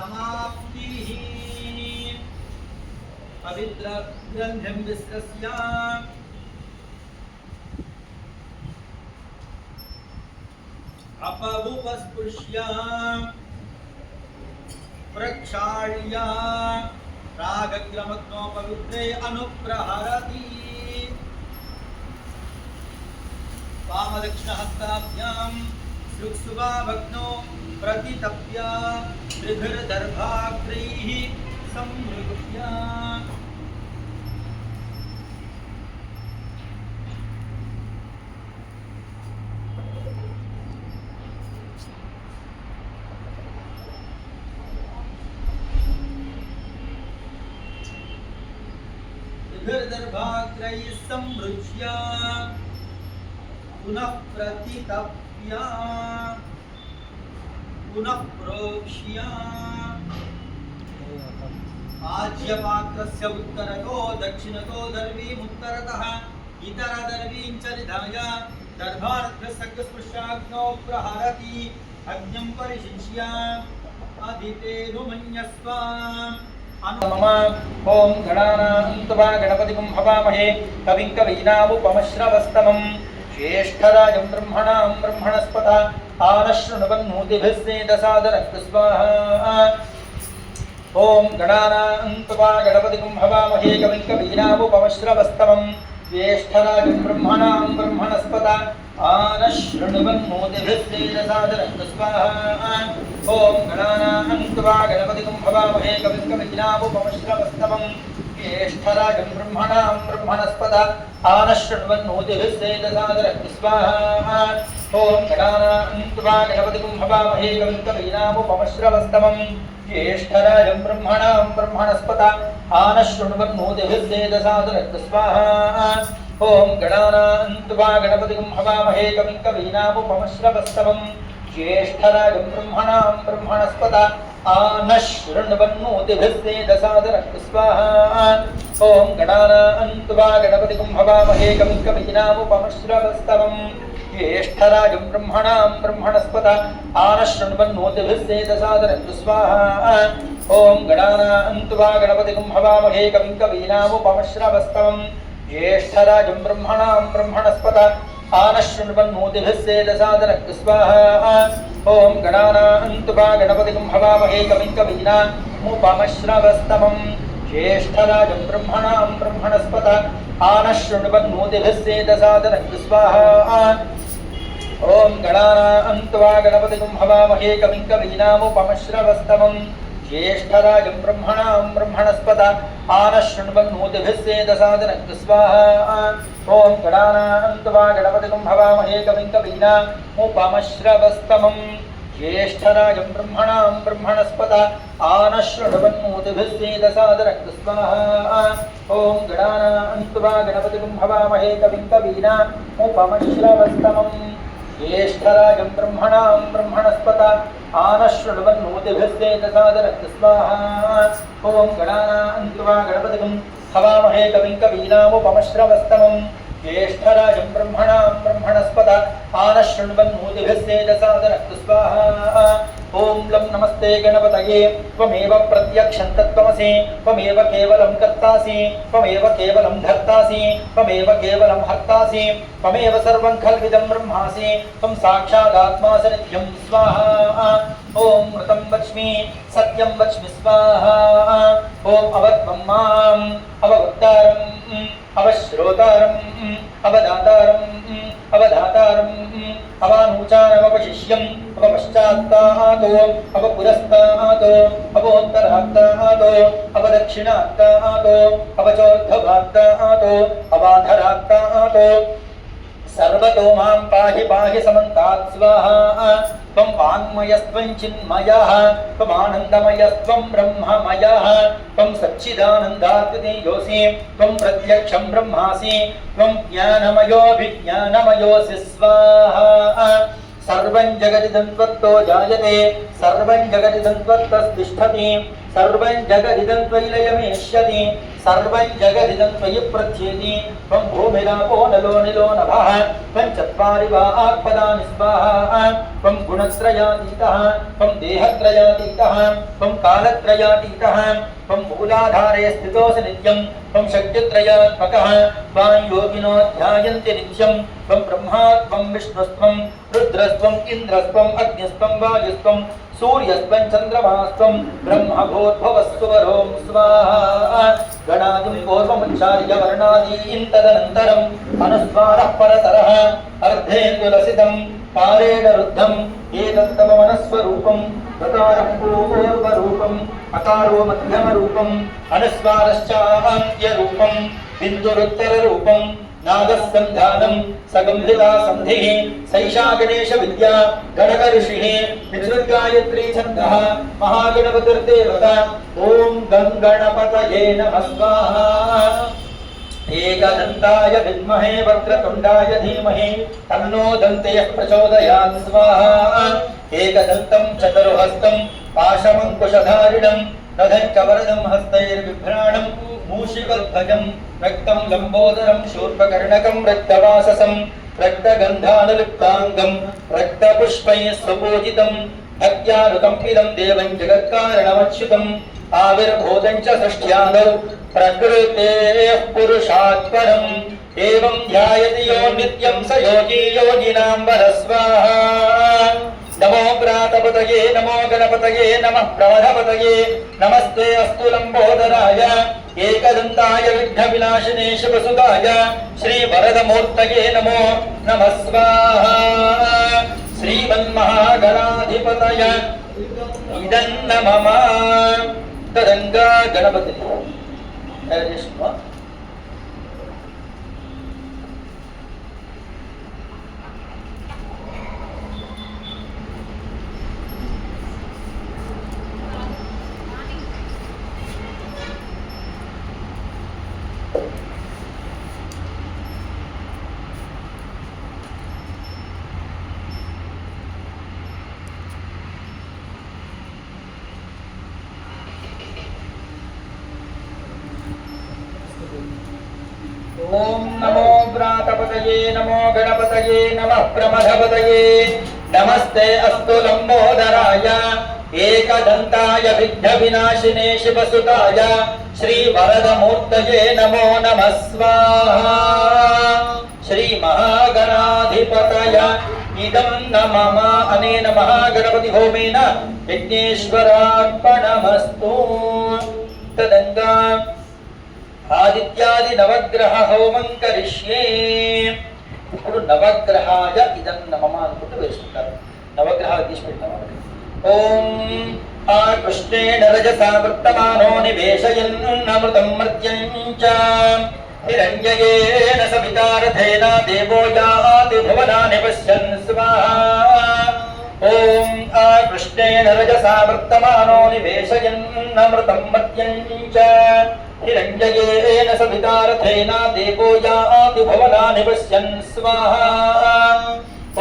समाप्तिः पवित्रग्रन्थिं विस्रस्य अपवुपस्पृश्य प्रक्षाल्य रागग्रमग्नो पवित्रे अनुप्रहरति वामदक्षिणहस्ताभ्यां सुक्षुभाभग्नो प्रतितप्य त्रिभिर्दर्भाग्रैः संमृग्य त्रिभिर्दर्भाग्रैः संमृज्य पुनः प्रतितप्य पुनः प्रोक्ष्य आज्यपात्रस्य उत्तरतो दक्षिणतो दर्वीमुत्तरतः इतरदर्वीं च निधाय दर्भार्धसकृस्पृशाग्नौ प्रहरति अग्निं परिशिष्य अदितेनुमन्यस्व नमः। ओं गणानां त्वा गणपतिं हवामहे कविं कवीनामुपमश्रवस्तमम् ज्येष्ठराजं ब्रह्मणां ब्रह्मणस्पत आनशृण्वन्नोतिभिः सेदसादरं स्वाहा। ओं गणानां त्वा गणपतिं हवामहे कविं कवीनामुपमश्रवस्तमम् ज्येष्ठराजं ब्रह्मणां ब्रह्मणस्पत आनशृण्वन्नोतिभिः सेदसादरं स्वाहा। ओं गणानां त्वा गणपतिं हवामहे कविं कवीनामुपमश्रवस्तमम् ज्येष्ठराजं ब्रह्मणां ब्रह्मणस्पत आनशृण्वन्नोतिभिः सेदसादरं स्वाहा। ओं गणानां त्वा गणपतिं हवामहे कविं कवीनामुपमश्रवस्तमम् ज्येष्ठराजं ब्रह्मणां ब्रह्मणस्पत आनशृण्वन्नोतिभिः सेदसादरं स्वाहा। ओं गणानां त्वा गणपतिं हवामहे कविं कवीनामुपमश्रवस्तमम् ज्येष्ठराजं ब्रह्मणां ब्रह्मणस्पत आनशृण्वन्नोतिभिः सेदसादरं स्वाहा। ओं गणानां त्वा गणपतिं हवामहे कविं कवीनामुपमश्रवस्तमम् ज्येष्ठराजं ब्रह्मणां ब्रह्मणस्पत आनशृण्वन्नोतिभिः सेदसादरं स्वाहा। ओं गणानां त्वा गणपतिं हवामहे कविं कवीनामुपमश्रवस्तमम् ज्येष्ठराजं ब्रह्मणां ब्रह्मणस्पत आनशृण्वन्नोतिभिः सेदसादरं स्वाहा। ओं गणानां त्वा गणपतिं हवामहे कविं कवीनामुपमश्रवस्तमम् ज्येष्ठराजं ब्रह्मणां ब्रह्मणस्पत आनशृण्वन्नोतिभिः सेदसादरं स्वाहा। ओं गणानां त्वा गणपतिं हवामहे कविं कवीनामुपमश्रवस्तमम् ज्येष्ठराजं ब्रह्मणां ब्रह्मणस्पत आनशृण्वन्नोतिभिः सेदसादरं स्वाहा। ओं गणानां त्वा गणपतिं हवामहे कविं कवीनामुपमश्रवस्तमम् ज्येष्ठराजं ब्रह्मणां ब्रह्मणस्पत आनशृण्वन्नोतिभिः सेदसादरं स्वाहा। ओं गणानां त्वा गणपतिं हवामहे कविं कवीनामुपमश्रवस्तमम् ज्येष्ठराजं ब्रह्मणां ब्रह्मणस्पत आनशृण्वन्नोतिभिः सेदसादरं स्वाहा। ओं गणानां त्वा गणपतिं हवामहे कविं कवीनामुपमश्रवस्तमम् ज्येष्ठराजं ब्रह्मणां ब्रह्मणस्पत आनशृण्वन्नोतिभिः सेदसादरं स्वाहा। ओं लं नमस्ते गणपतये त्वमेव प्रत्यक्षं तत्त्वमसि त्वमेव केवलं कर्तासि त्वमेव केवलं धर्तासि त्वमेव केवलं हर्तासि त्वमेव सर्वं खल्विदं ब्रह्मासि त्वं साक्षादात्मासि नित्यं स्वाहा। ओं मृतं वच्मि सत्यं वच्मि स्वाहा। ओं अवत्वं माम् अववक्तारम् अवश्रोतारम् अवदातारम् अवधातारम् अवानूचानमवशिष्यम् अवपश्चात्तातो अवपुरस्तातो अवोत्तरात्तातो अवदक्षिणात्तातो अवचोर्ध्वभात्तातो अवाधरात्तातो सर्वतो मां पाहि पाहि समन्तात् स्वाहा। त्वं वाङ्मयस्त्वं चिन्मयः त्वमानन्दमयस्त्वं ब्रह्ममयः त्वं सच्चिदानन्दात्मदेयोऽसि त्वं प्रत्यक्षं ब्रह्मासि त्वं ज्ञानमयोऽभिज्ञानमयोऽसि स्वाहा। सर्वं जगदिदं त्वत्तो जायते सर्वं जगदिदं त्वत्तस्तिष्ठति सर्वं जगदिदं त्वयि लयमेष्यति सर्वं जगदिदं त्वयि प्रत्येति त्वं भूमिरापो नलो निलो नभः त्वं चत्वारि वाक्पदानि स्वाहा त्वं गुणत्रयातीतः त्वं देहत्रयातीतः त्वं कालत्रयातीतः त्वं मूलाधारे स्थितोऽसि नित्यं त्वं शक्तित्रयात्मकः त्वां योगिनो ध्यायन्ति नित्यं त्वं ब्रह्मा त्वं विष्णुस्त्वं रुद्रस्त्वं इन्द्रस्त्वं अग्निस्त्वं वायुस्त्वं सूर्यस्त्वं चन्द्रमास्त्वं ब्रह्मभूर्भुवस्सुवरों स्वाहा गणादिं पूर्वमुच्चार्य वर्णादीन् तदनन्तरम् अनुस्वारः परतरः अर्धेन्दुलसितं पारेण रुद्धम् एतत्तव मनस्वरूपं गकारः पूर्वरूपम् अकारो मध्यमरूपम् अनुस्वारश्चान्त्यरूपं बिन्दुरुत्तररूपं नागस्सन्धानं सगम्भिता सन्धिः सैषा गणेश विद्या गणक ऋषिः विद्युद्गायत्री छन्दः महागणपतिर्देवता ॐ गं गणपतये नमः स्वाहा एकदन्ताय विद्महे वक्रतुण्डाय धीमहि तन्नो दन्तेः प्रचोदयात् स्वाहा एकदन्तं चतुर्हस्तं पाशमङ्कुशधारिणं रथं च वरदं हस्तैर्बिभ्राणं मूषिकध्वजं रक्तं लम्बोदरं शूर्पकर्णकं रक्तवाससं रक्तगन्धानुलिप्ताङ्गं रक्तपुष्पैः स्वपूजितं भक्त्यानुकम्पितं देवं जगत्कारणमच्युतम् आविर्भूतं च षष्ठ्यादौ प्रकृतेः पुरुषात् परम् एवं ध्यायति यो नित्यं स योगी योगिनां वरः स्वाहा नमो प्रातपतये नमो गणपतये नमः प्रमथपतये नमस्ते अस्तु लम्बोदराय एकदन्ताय विघ्नविनाशिने शिवसुताय श्रीवरदमूर्तये नमो नमः स्वाहा श्रीमन्महागणाधिपतय इदन्न मम तदङ्गा गणपति ओम नमो व्रातपतये नमो गणपतये नमः प्रमथपतये नमस्ते अस्तु लंबोदराय एकदन्ताय विघ्नविनाशिने शिवसुताय श्रीवरदमूर्तये नमो नमः स्वाहा श्रीमहागणाधिपतय इदं न मम अनेन महागणपति होमेन यज्ञेश्वरार्पणमस्तु तदङ्गा आदित्यादि नवग्रह होमं करिष्ये ఇప్పుడు నవగ్రహాయ ఇదం నమః అనుకుంటూ వేసుకుంటారు నవగ్రహాలు తీసి పెట్టాము ఓం ఆ కృష్ణేన రజసా వర్తమానో నివేశయన్నమృతం మర్త్యం చ హిరణ్యయేన సవితారథేన దేవో యాతి భువనాని పశ్యన్ స్వాహా ఓం ఆ కృష్ణేన రజసా వర్తమానో నివేశయన్నమృతం మర్త్యం చ हिरण्ययेन सवितारथेन देवो याति भुवनानि पश्यन् स्वाहा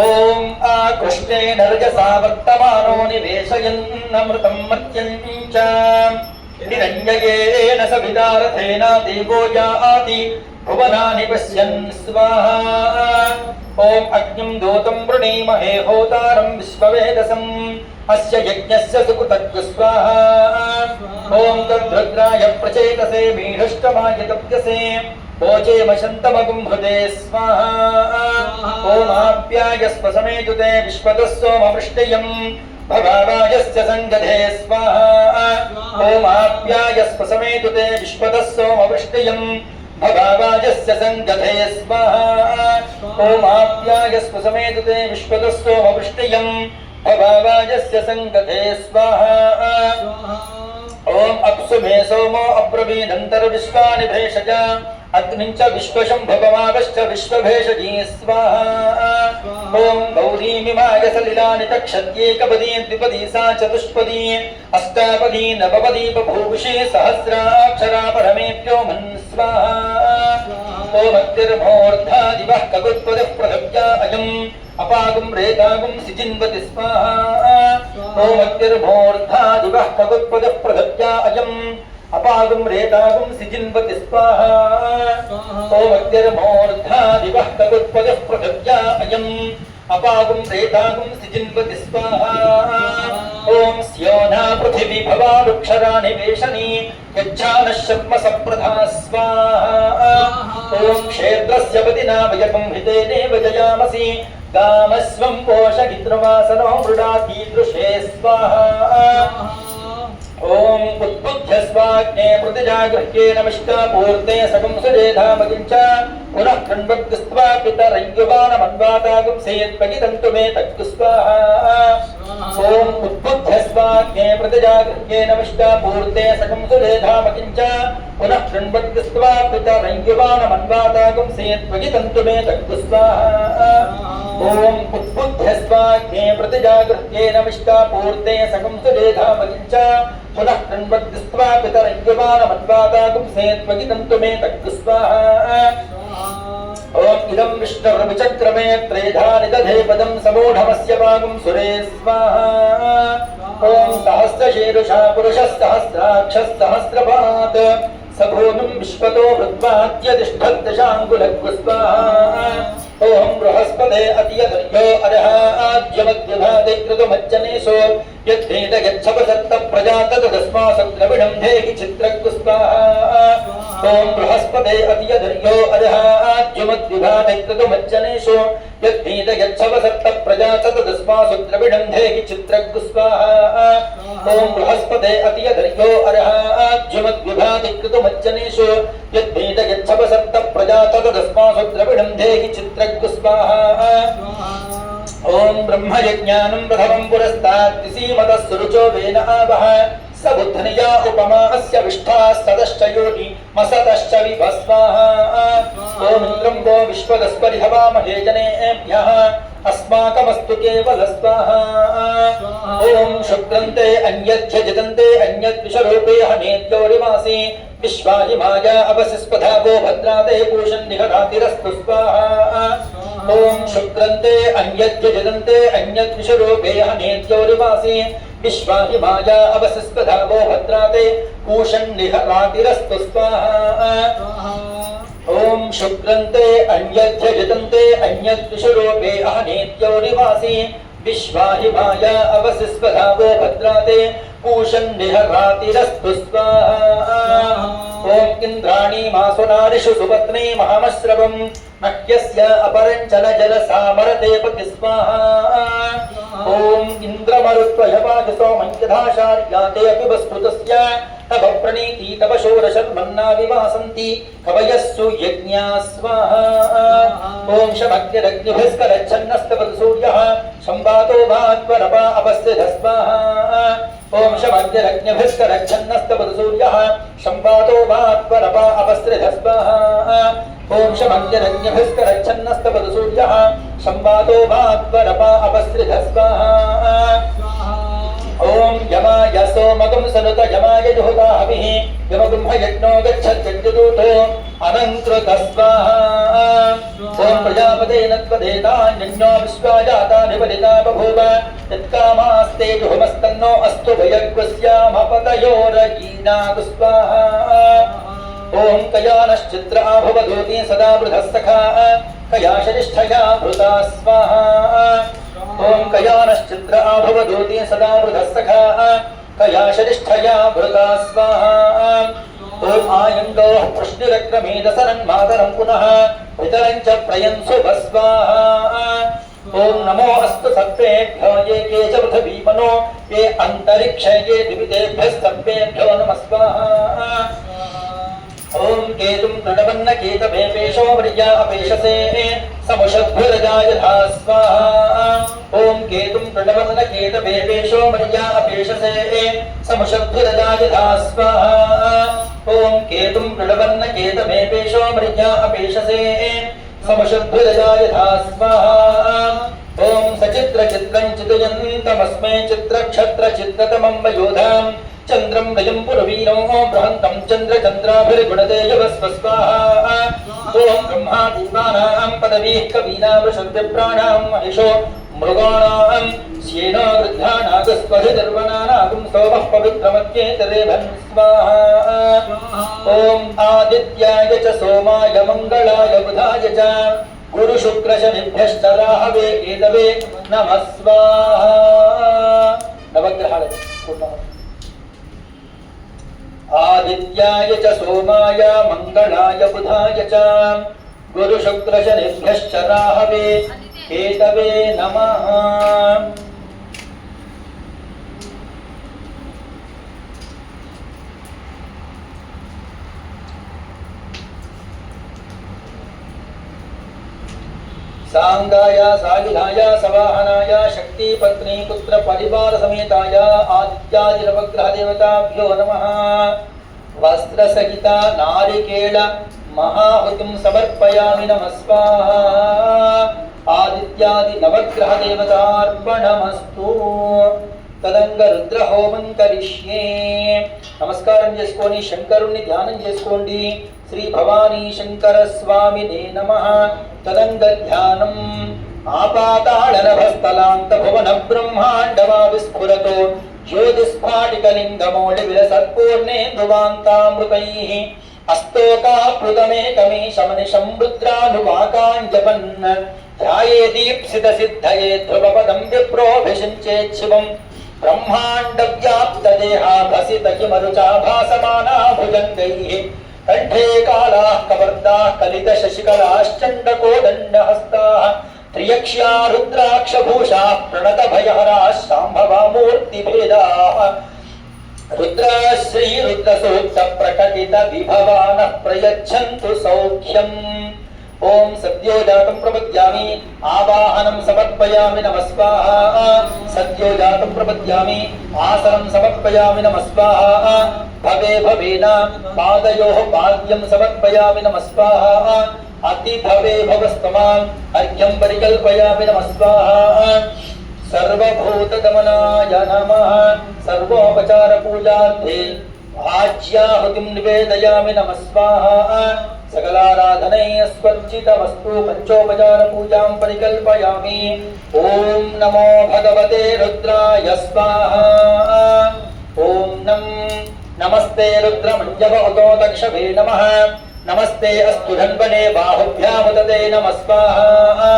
ॐ आकृष्टेन रजसा वर्तमानो निवेशयन्नमृतं मर्त्यं च हिरण्ययेन सवितारथेन देवो याति भुवनानि पश्यन् स्वाहा ॐ अग्निं दूतं वृणीमहे होतारं विश्ववेदसम् अस्य यज्ञस्य सुकृतज्ञ स्वाहा ॐ तद्रुद्राय प्रचेतसे मीढष्टमाय तप्यसे ओचेमशन्तमगुं हृदे स्वाहा ॐ समेतुते विश्वतः सोमवृष्टयं भवावायस्य सङ्गधे स्वाहा ॐ समेतुते विश्वतः सोमवृष्टयं भवावायस्य सङ्गधे स्वाहा ॐ समेतुते विश्वतः सोमवृष्टयं भवावायस्य सङ्गधे स्वाहा ओम अप्सु मे सोमो अब्रवीदन्तर्विश्वानि भेषज अग्निं च विश्वशम्भवमागश्च विश्वभेषजी स्वाहा ओम गौरीमिमाय सलिलानि तक्षत्येकपदी द्विपदी सा चतुष्पदी अष्टापदी नवपदी बभूषि सहस्राक्षरा परमेभ्यो मन् स्वाहा ओम अग्निर्मूर्धा दिवः कगुत्पदः पृथिव्या अयम् अपागुं रेतागुं सिजिन्वति स्वाहा ओम अग्निर्मूर्धादिवः कगुत्पदः प्रदत्या अयम् अपागुं रेतागुं सिजिन्वति स्वाहा ओम अग्निर्मूर्धादिवः कगुत्पदः प्रदत्या अयम् अपागुं रेतागुं सिजिन्वति स्वाहा ओम स्योना पृथिवी भवारुक्षराणि वेशनी यच्छानः शर्म सप्रधा स्वाहा ओम क्षेत्रस्य पतिनामयकं हितेनेव जयामसि गामस्वं पोषगित्रवासनो मृडातीदृशे स्वाहा ओम उद्बुद्ध्य स्वाग्ने प्रतिजागृह्ये नमिष्टापूर्ते सकं सुरेधामगिञ्च पुनः कृण्वद्गुस्त्वा पितरय्युवानमन्वातागुं सेयत्पगिदन्तु मे तक्तु स्वाहा ओम उद्बुद्ध्य स्वाग्ने प्रतिजागृह्ये नमिष्टापूर्ते सकं सुरेधामगिञ्च पुनः कृण्वद्गुस्त्वा पितरय्युवानमन्वातागुं सेयत्पगिदन्तु मे तक्तु स्वाहा ओम उद्बुद्ध्य स्वाग्ने प्रतिजागृह्ये नमिष्टापूर्ते सकं सुरेधामगिञ्च पुनः कृण्वद्गुस्त्वा पितरय्युवानमन्वातागुं सेयत्पगिदन्तु मे तक्तु स्वाहा ओम इदं विष्णुर्विचक्रमे त्रेधा निदधे पदं समूढमस्य वागुं सुरे स्वाहा ओम सहस्रशीर्षा पुरुषः सहस्राक्षः सहस्रपात् सभूमिं विश्वतो भृत्वाद्यतिष्ठद्दशाङ्गुलग् स्वाहा ओम बृहस्पते अतियधर्यो अर्हाद्यमद्यभाते कृतमज्जनेषु यद्धेत यच्छपसत्त प्रजातत तस्मासद्रविणं धेहि चित्रग् स्वाहा ओम बृहस्पते अतियधर्यो अर्हाद्यमद्यभाते कृतमज्जनेषु यद्धेत यच्छपसत्त प्रजातत तस्मासद्रविणं धेहि चित्रग् स्वाहा ओम बृहस्पते अतियधर्यो अर्हाद्यमद्यभाते कृतमज्जनेषु यद्धेत यच्छपसत्त प्रजातत तस्मासद्रविणं धेहि चित्रग् स्वाहा ओम ब्रह्मयज्ञानं प्रथमं पुरस्तात् सीमतः सुरुचो वेन आवह स बुद्धनिया उपमा अस्य विष्ठा सदश्च योनि मसतश्च विभस्वाहा ओम इन्द्रं वो विश्वदस्परिहवामहे जनेभ्यः अस्माकमस्तु केवल स्वाहा ओम शुक्रन्ते अन्यच्च जितन्ते अन्यद्विषरूपे हनेत्योरिवासि विश्वाहि माया अवसिस्पधा वो भद्राते पूषन् निहरातिरस्तु स्वाहा ओम शुक्रन्ते अन्यच्च जितन्ते अन्यद्विषरूपे हनेत्योरिवासि विश्वाहि माया अवसिस्पधा वो भद्राते पूषन् निहरातिरस्तु स्वाहा ओम शुक्रन्ते अन्यच्च जितन्ते अन्यद्विषरूपे अहनेत्योरिवासि विश्वाहि माया अवसिस्पधा वो भद्राते पूषन् निहरातिरस्तु स्वाहा ओम इन्द्राणी मासुनारिषु सुपत्नी महामश्रवम् मह्यस्य अपरञ्चन जलसामरते पति स्वाहा ओम इन्द्रमरुत्वयवाजसो मञ्चधाशार्याते अपि वस्तुतस्य तव प्रणीति तव शोरशर्मन्ना विवासन्ति कवयस्सु यज्ञा स्वाहा ओम शमग्निरग्निभिस्करच्छन्नस्तपति सूर्यः संवातो भात्वरपा अपस्थितः स्वाहा ओम शमग्निरग्निभिस्करच्छन्नस्तपति सूर्यः संवातो भात्वरपा अपस्थितः स्वाहा ओम शमग्निरग्निभिस्करच्छन्नस्तपति सूर्यः संवातो भात्वरपा अपस्थितः स्वाहा ओम यमाय सोमगं सनुत यमाय जुहुता हविः यमगुम्ह यज्ञो गच्छत्यज्ञदूतो अनन्त्रतः स्वाहा ओम प्रजापतेन त्वदेतान्यज्ञो विश्वाजातानि बलिता बभूव यत्कामास्ते जुहुमस्तन्नो अस्तु भयग्वस्यामपतयोरयीनातु स्वाहा ओम कयानश्चित्र आभवदूति सदा वृधः सखा कयाशनिष्ठया भृता स्वाहा ओम कयानश्चित्र आभवदूति सदा वृधः सखा कयाशनिष्ठया भृता स्वाहा ओम आयङ्गौः पृष्णिरक्रमेदसरन्मातरं पुनः पितरं च प्रयन्सु भस्वाहा ओम नमो अस्तु सर्पेभ्यो ये के च पृथिवीमनो ये अन्तरिक्षे ये दिवितेभ्यः सर्पेभ्यो नमः स्वाहा ओम केतुं प्रणवन्न केतभेपेशो वर्या अपेशसे समुषद्भिरजाय धा स्वाहा ओम केतुं प्रणवन्न केतभेपेशो वर्या अपेशसे समुषद्भिरजाय धा स्वाहा ओम केतुं प्रणवन्न केतभेपेशो वर्या अपेशसे समुषद्भिरजाय धा स्वाहा ओम सचित्र चित्रं चितयन्तमस्मै चित्रक्षत्र चित्रतमं वयोधाम् चंद्रम रजम पुरवीरो बृहंतं चंद्र चंद्राभिर्गुणतेजवस्व स्वाहा ओम ब्रह्मा देवानां पदवीः कवीनां वृषभ्यप्राणां महिषो मृगाणां श्येनो वृद्धानागस्वधिर्वनानागुं सोमः पवित्रमत्येतदेवन् स्वाहा ओम आदित्याय च सोमाय मंगलाय बुधाय च गुरु शुक्र शनिभ्यश्च राहवे केतवे नमः स्वाहा नवग्रहालय आदित्याय च सोमाय मंगलाय बुधाय च गुरु शुक्र शनिभ्यश्च राहवे केतवे नमः सांगाय सायुधाय सवाहनाय शक्ति पत्नी पुत्र परिवार समेताय आदित्यादि नवग्रह देवताभ्यो नमः वस्त्र सहिता नारिकेल महाहुतिं समर्पयामि नमः स्वाहा आदित्यादि नवग्रह देवतार्पणमस्तु तदंग रुद्र होमं करिष्ये नमस्कारं చేసుకొని శంకరుని ధ్యానం చేసుకోండి श्री भवानी शंकर स्वामिने नमः तदंग ध्यानम आपाताళనభస్థలాంత భువన బ్రహ్మాండమా విస్ఫురతో జ్యోతిస్ఫాటికలింగమౌళి విలసత్పూర్ణేందువాంతామృతైః అస్తోకాప్లుతమేకమీశమనిశం రుద్రానువాకాంజపన్ ధ్యాయే దీప్సిత సిద్ధయే ధ్రువపదం విప్రోభిషించేత్ శివం బ్రహ్మాండ వ్యాప్త దేహాభసిత కిమరుచా భాసమానా భుజంగైః कंठे कालाः कवर्दाः कलित शशिकलाश्चण्डकोदण्डहस्ताः त्र्यक्ष्या रुद्राक्षभूषाः प्रणत भयहराः शाम्भवा मूर्तिभेदाः रुद्रश्री रुद्रसूक्त प्रकटित विभवानः प्रयच्छन्तु सौख्यम् ओम सद्योजातं प्रपद्यामि आवाहनं समर्पयामि नमः स्वाहा सद्योजातं प्रपद्यामि आसनं समर्पयामि नमः स्वाहा भवे भवेन पादयोः पाद्यं समर्पयामि नमः स्वाहा अति भवे भवस्तमाम् अर्घ्यं परिकल्पयामि नमः स्वाहा सर्वभूतदमनाय नमः सर्वोपचार पूजार्थे आज्याहुतिं निवेदयामि नमः स्वाहा सकलाराधने स्वर्चितमस्तु पंचोपचार पूजां परिकल्पयामि ओम नमो भगवते रुद्राय स्वाहा ओम नमस्ते रुद्रमञ्जवतो दक्षभे नमः नमस्ते अस्तु धन्वने बाहुभ्यामुदते नमः स्वाहा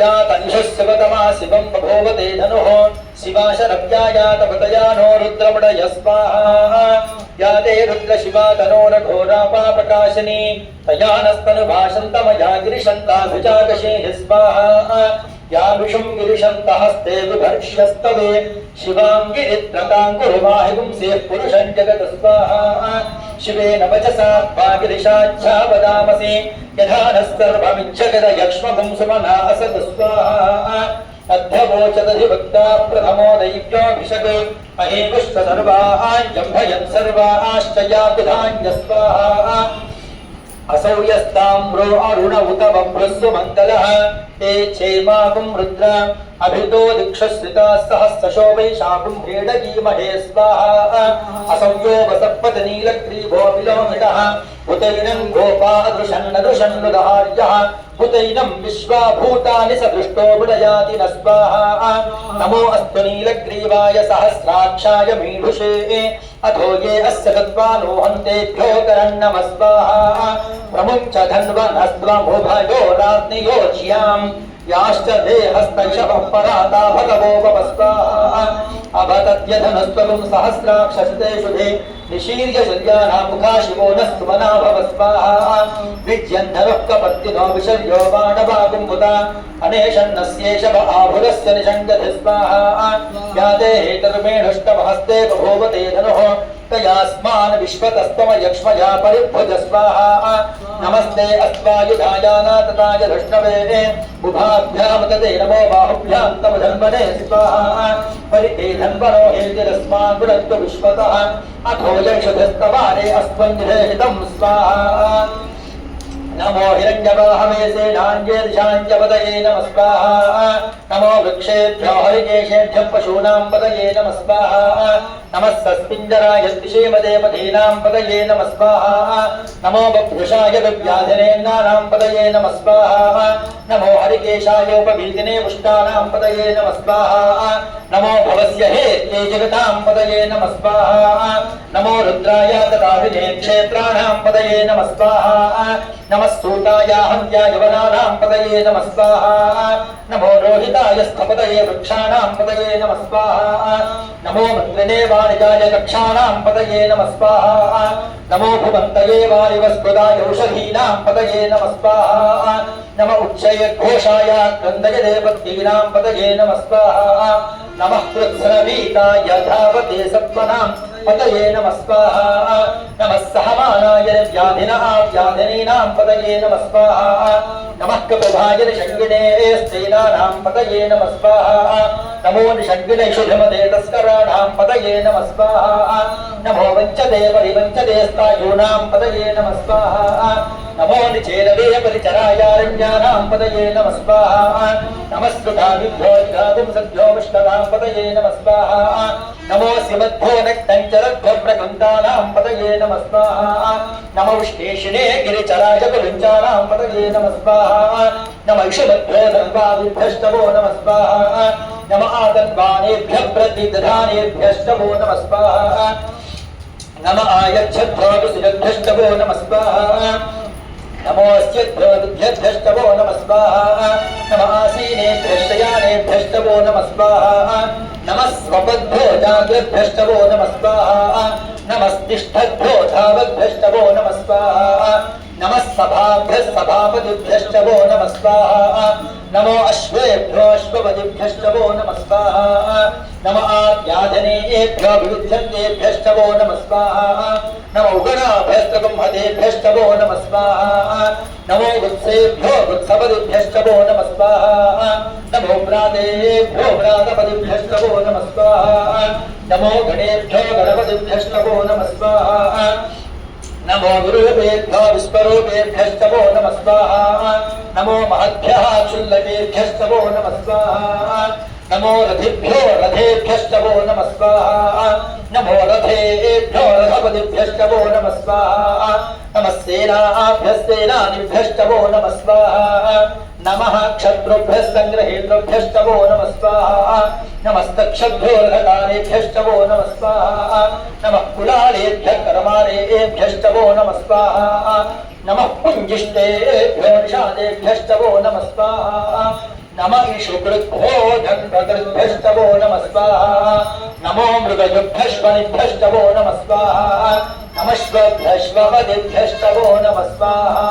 या तन्षस्यवतमा शिवं बभूवते धनुः शिवाशरव्यायातपतया नो रुद्रमणय स्वाहा या ते रुद्र शिवा तनोरघोरापाप्रकाशिनी तया नस्तनुभाषन्तमया गिरिशन्ताभिजागशेः स्वाहा या विषुं गिरिशन्तहस्ते बिभर्ष्यस्तवे शिवां गिरित्रतां कुरुमाहिपुंसेः पुरुषं जगत् स्वाहा शिवेन वचसा गिरिशाच्छा वदामसि यथा नः सर्वमिज्जगदयक्ष्मभुं सुमना असत् स्वाहा अध्यवोचदधिभक्ता प्रथमो दैव्योऽभिषक् अहेपुष्ट सर्वाञ्जम्भयन् सर्वाश्च यातुधान्य स्वाहा असौ यस्ताम्रो अरुण उत बभ्रस्सु मङ्गलः ते क्षेमागुं रुद्र अभितो दिक्षश्रिताः सहस्रशोभैषागुं भेडगीमहे स्वाहा असौ यो वसपतनीलग्रीवो विलोहितः उतैनं गोपादृशन्नदृशन्नुदहार्यः उतैनं विश्वाभूतानि सदृष्टो विडयाति न स्वाहा नमो अस्तु नीलग्रीवाय सहस्राक्षाय मीढुषे अथो ये अस्य तद्वानो हन्तेभ्यो करन्नमः स्वाहा प्रमुञ्च धन्वनस्त्वमुभयो राज्ञयोज्याम् याश्च देहस्तैषवः पराता भगवो वपस्वाहा अभतद्यधनस्त्वं सहस्राक्षसतेषु दे निशीर्य शल्यानां मुखा शिवो नस्तुमना भवस्वाहा विज्यन्धरः कपर्दिनो विशर्यो बाणवागुम्बुता अनेशन्नस्येषव आभुरस्य निषङ्गधि स्वाहा या देहेतरुमेणुष्टमहस्ते बभूवते धनुः तयास्मान् विश्वतस्तम यक्ष्मया परिभुज स्वाहा नमस्ते अस्वायुधायानातताय धृष्णवे बुभाभ्यां तते नमो बाहुभ्यां तव धन्वने स्वाहा परिते धन्वनो हेतिरस्मान् गुणत्व विश्वतः अथो यक्षधस्तवारे अस्त्वन्निहितं स्वाहा नमो हिरण्यवाहवे सेनान्ये दिशान्यपदये नमः स्वाहा नमो वृक्षेभ्यो हरिकेशेभ्यः पशूनां पदये नमः स्वाहा नमः सस्पिञ्जराय दिशेमदे मधीनां पदये नमः स्वाहा नमो बभ्रुषाय दिव्याधिनेन्नानां पदये नमः स्वाहा नमो हरिकेशायोपवीतिने पुष्टानां पदये नमः स्वाहा नमो भवस्य हेत्ये जगतां पदये नमः स्वाहा नमो रुद्राय तदाभिने क्षेत्राणां पदये नमः स्वाहा नमः सूताय हन्त्याय वनानां पदये नमः स्वाहा नमो रोहिताय स्थपदये वृक्षाणां पदये नमः स्वाहा नमो मन्त्रिणे वाणिजाय कक्षाणां पदये नमः स्वाहा नमो भुवन्तये वारिवस्पदाय औषधीनां पदये नमः स्वाहा नमो उच्चैर्घोषाय क्रन्दय देवतीनां पदये नमः स्वाहा नमः कृत्स्रवीताय धावते सत्त्वनां पदये नमः स्वाहा नमः सहमानाय व्याधिनीनां पदये नमः स्वाहा नमः कपिभाय निषङ्गिने स्त्रीणानां पदये नमः स्वाहा नमो निषङ्गिनैषुधमदे तस्कराणां पदये नमः स्वाहा नमो वञ्चते परिवञ्चते स्तायूनां पदये नमः स्वाहा नमो निचेरवे परिचरायारण्यानां पदये नमः स्वाहा नमस्कृताभिभ्यो घातुंसद्भ्यो विष्णवां पदये नमः स्वाहा नमो श्रीमद्भो नक्तञ्चरद्भ्यो प्रकृन्तानां पदये नमः स्वाहा नमो विष्णेशिने गिरिचराय कुलिञ्चानां पदये नमः स्वाहा नमः इषुमद्भ्यो धन्वादिभ्यष्टवो नमः स्वाहा नमः आदन्वानेभ्यः प्रतिदधानेभ्यष्टवो नमः स्वाहा नमः आयच्छद्भ्यो विसृजद्भ्यष्टवो नमः स्वाहा नमोऽस्यद्भ्यस्तवो नमः स्वाहा नमः आसीनेभ्यश्चयानेभ्यस्तवो नमः स्वाहा नमः स्वपद्भ्यो जाग्रद्भ्यस्तवो नमः स्वाहा नमस्तिष्ठद्भ्यो धावद्भ्यस्तवो नमः स्वाहा नमः सभाभ्यः नमः स्वाहा नमो अश्वेभ्यो अश्वपदिभ्यस्तवो नमः स्वाहा नमः आज्ञाधनेभ्यो विविध्यन्तेभ्यस्तवो नमः स्वाहा नमो उगणाभ्यस्तगुंहतेभ्यस्तवो नमः स्वाहा नमो वृत्सेभ्यो वृत्सपदिभ्यस्तवो नमः स्वाहा नमो व्रातेभ्यो व्रातपदिभ्यस्तवो नमः स्वाहा नमो गणेभ्यो गणपतिभ्यस्तवो नमः स्वाहा नमो गुरुभ्यो विश्वरूपेभ्यस्तवो नमः स्वाहा नमो महद्भ्यः क्षुल्लकेभ्यस्तवो नमः स्वाहा नमो रथिभ्यो रथेभ्यस्तवो नमः स्वाहा नमो रथेभ्यो रथपतिभ्यस्तवो नमः स्वाहा नमः सेनाभ्यस्तेनानिभ्यस्तवो नमः स्वाहा नमः क्षत्रुभ्यः सङ्ग्रहेतृभ्यस्तवो नमः स्वाहा नमस्तक्षभ्यो रथकारेभ्यस्तवो नमः स्वाहा नमः कुलालेभ्यः कर्मारेभ्यस्तवो नमः स्वाहा नमः पुञ्जिष्टेभ्यो निषादेभ्यस्तवो नमः स्वाहा नमः शुकृभ्यो धन्वकृभ्यस्तवो नमः स्वाहा नमो मृगजुभ्यश्वनिभ्यस्तवो नमः स्वाहा नमः श्वभ्यश्वपदिभ्यस्तवो नमः स्वाहा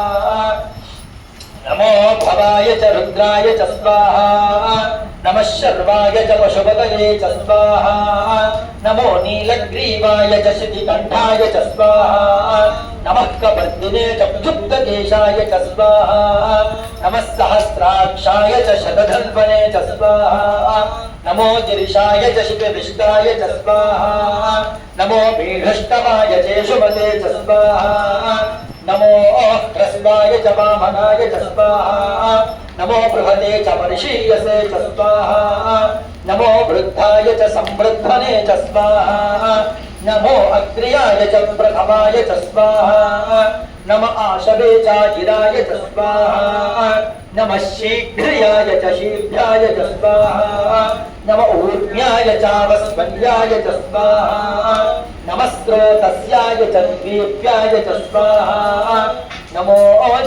नमो भवाय च रुद्राय च स्वाहा नमः शर्वाय च पशुपतये च स्वाहा नमो नीलग्रीवाय च शितिकण्ठाय च स्वाहा नमः कपर्दिने च क्षुब्धकेशाय च स्वाहा नमः सहस्राक्षाय च शतधन्वने च स्वाहा नमो गिरिशाय च शिखविष्टाय च स्वाहा नमो मेघष्टमाय चेषुमते च स्वाहा नमो ह्रस्वाय च वामनाय च स्वाहा नमो बृहते च वर्षीयसे च स्वाहा नमो वृद्धाय च संवृद्धने च स्वाहा नमो अग्र्याय च प्रथमाय च स्वाहा नम आशवे च गिराय च स्वाहा नमः शीघ्र्याय च शीघ्राय च स्वाहा नम ऊर्ध्याय च वस्वन्याय च स्वाहा नमः स्रोतस्याय च द्वीप्याय च स्वाहा नमो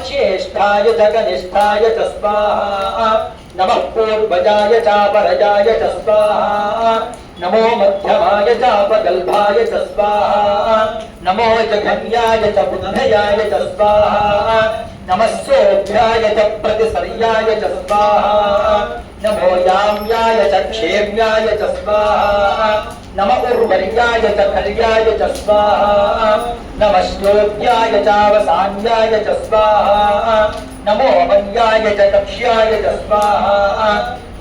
ज्येष्ठाय च कनिष्ठाय च स्वाहा नमः पूर्वजाय च परजाय च स्वाहा नमो मध्यमाय च अपगल्भाय च स्वाहा नमो जघन्याय च बुद्धयाय च स्वाहा नमः सोभ्याय च प्रतिसर्याय च स्वाहा नमो याम्याय च क्षेम्याय च स्वाहा नम उर्वर्याय च खल्याय च स्वाहा नमः श्लोक्याय चावसान्याय च स्वाहा नमो वन्याय च कक्ष्याय च स्वाहा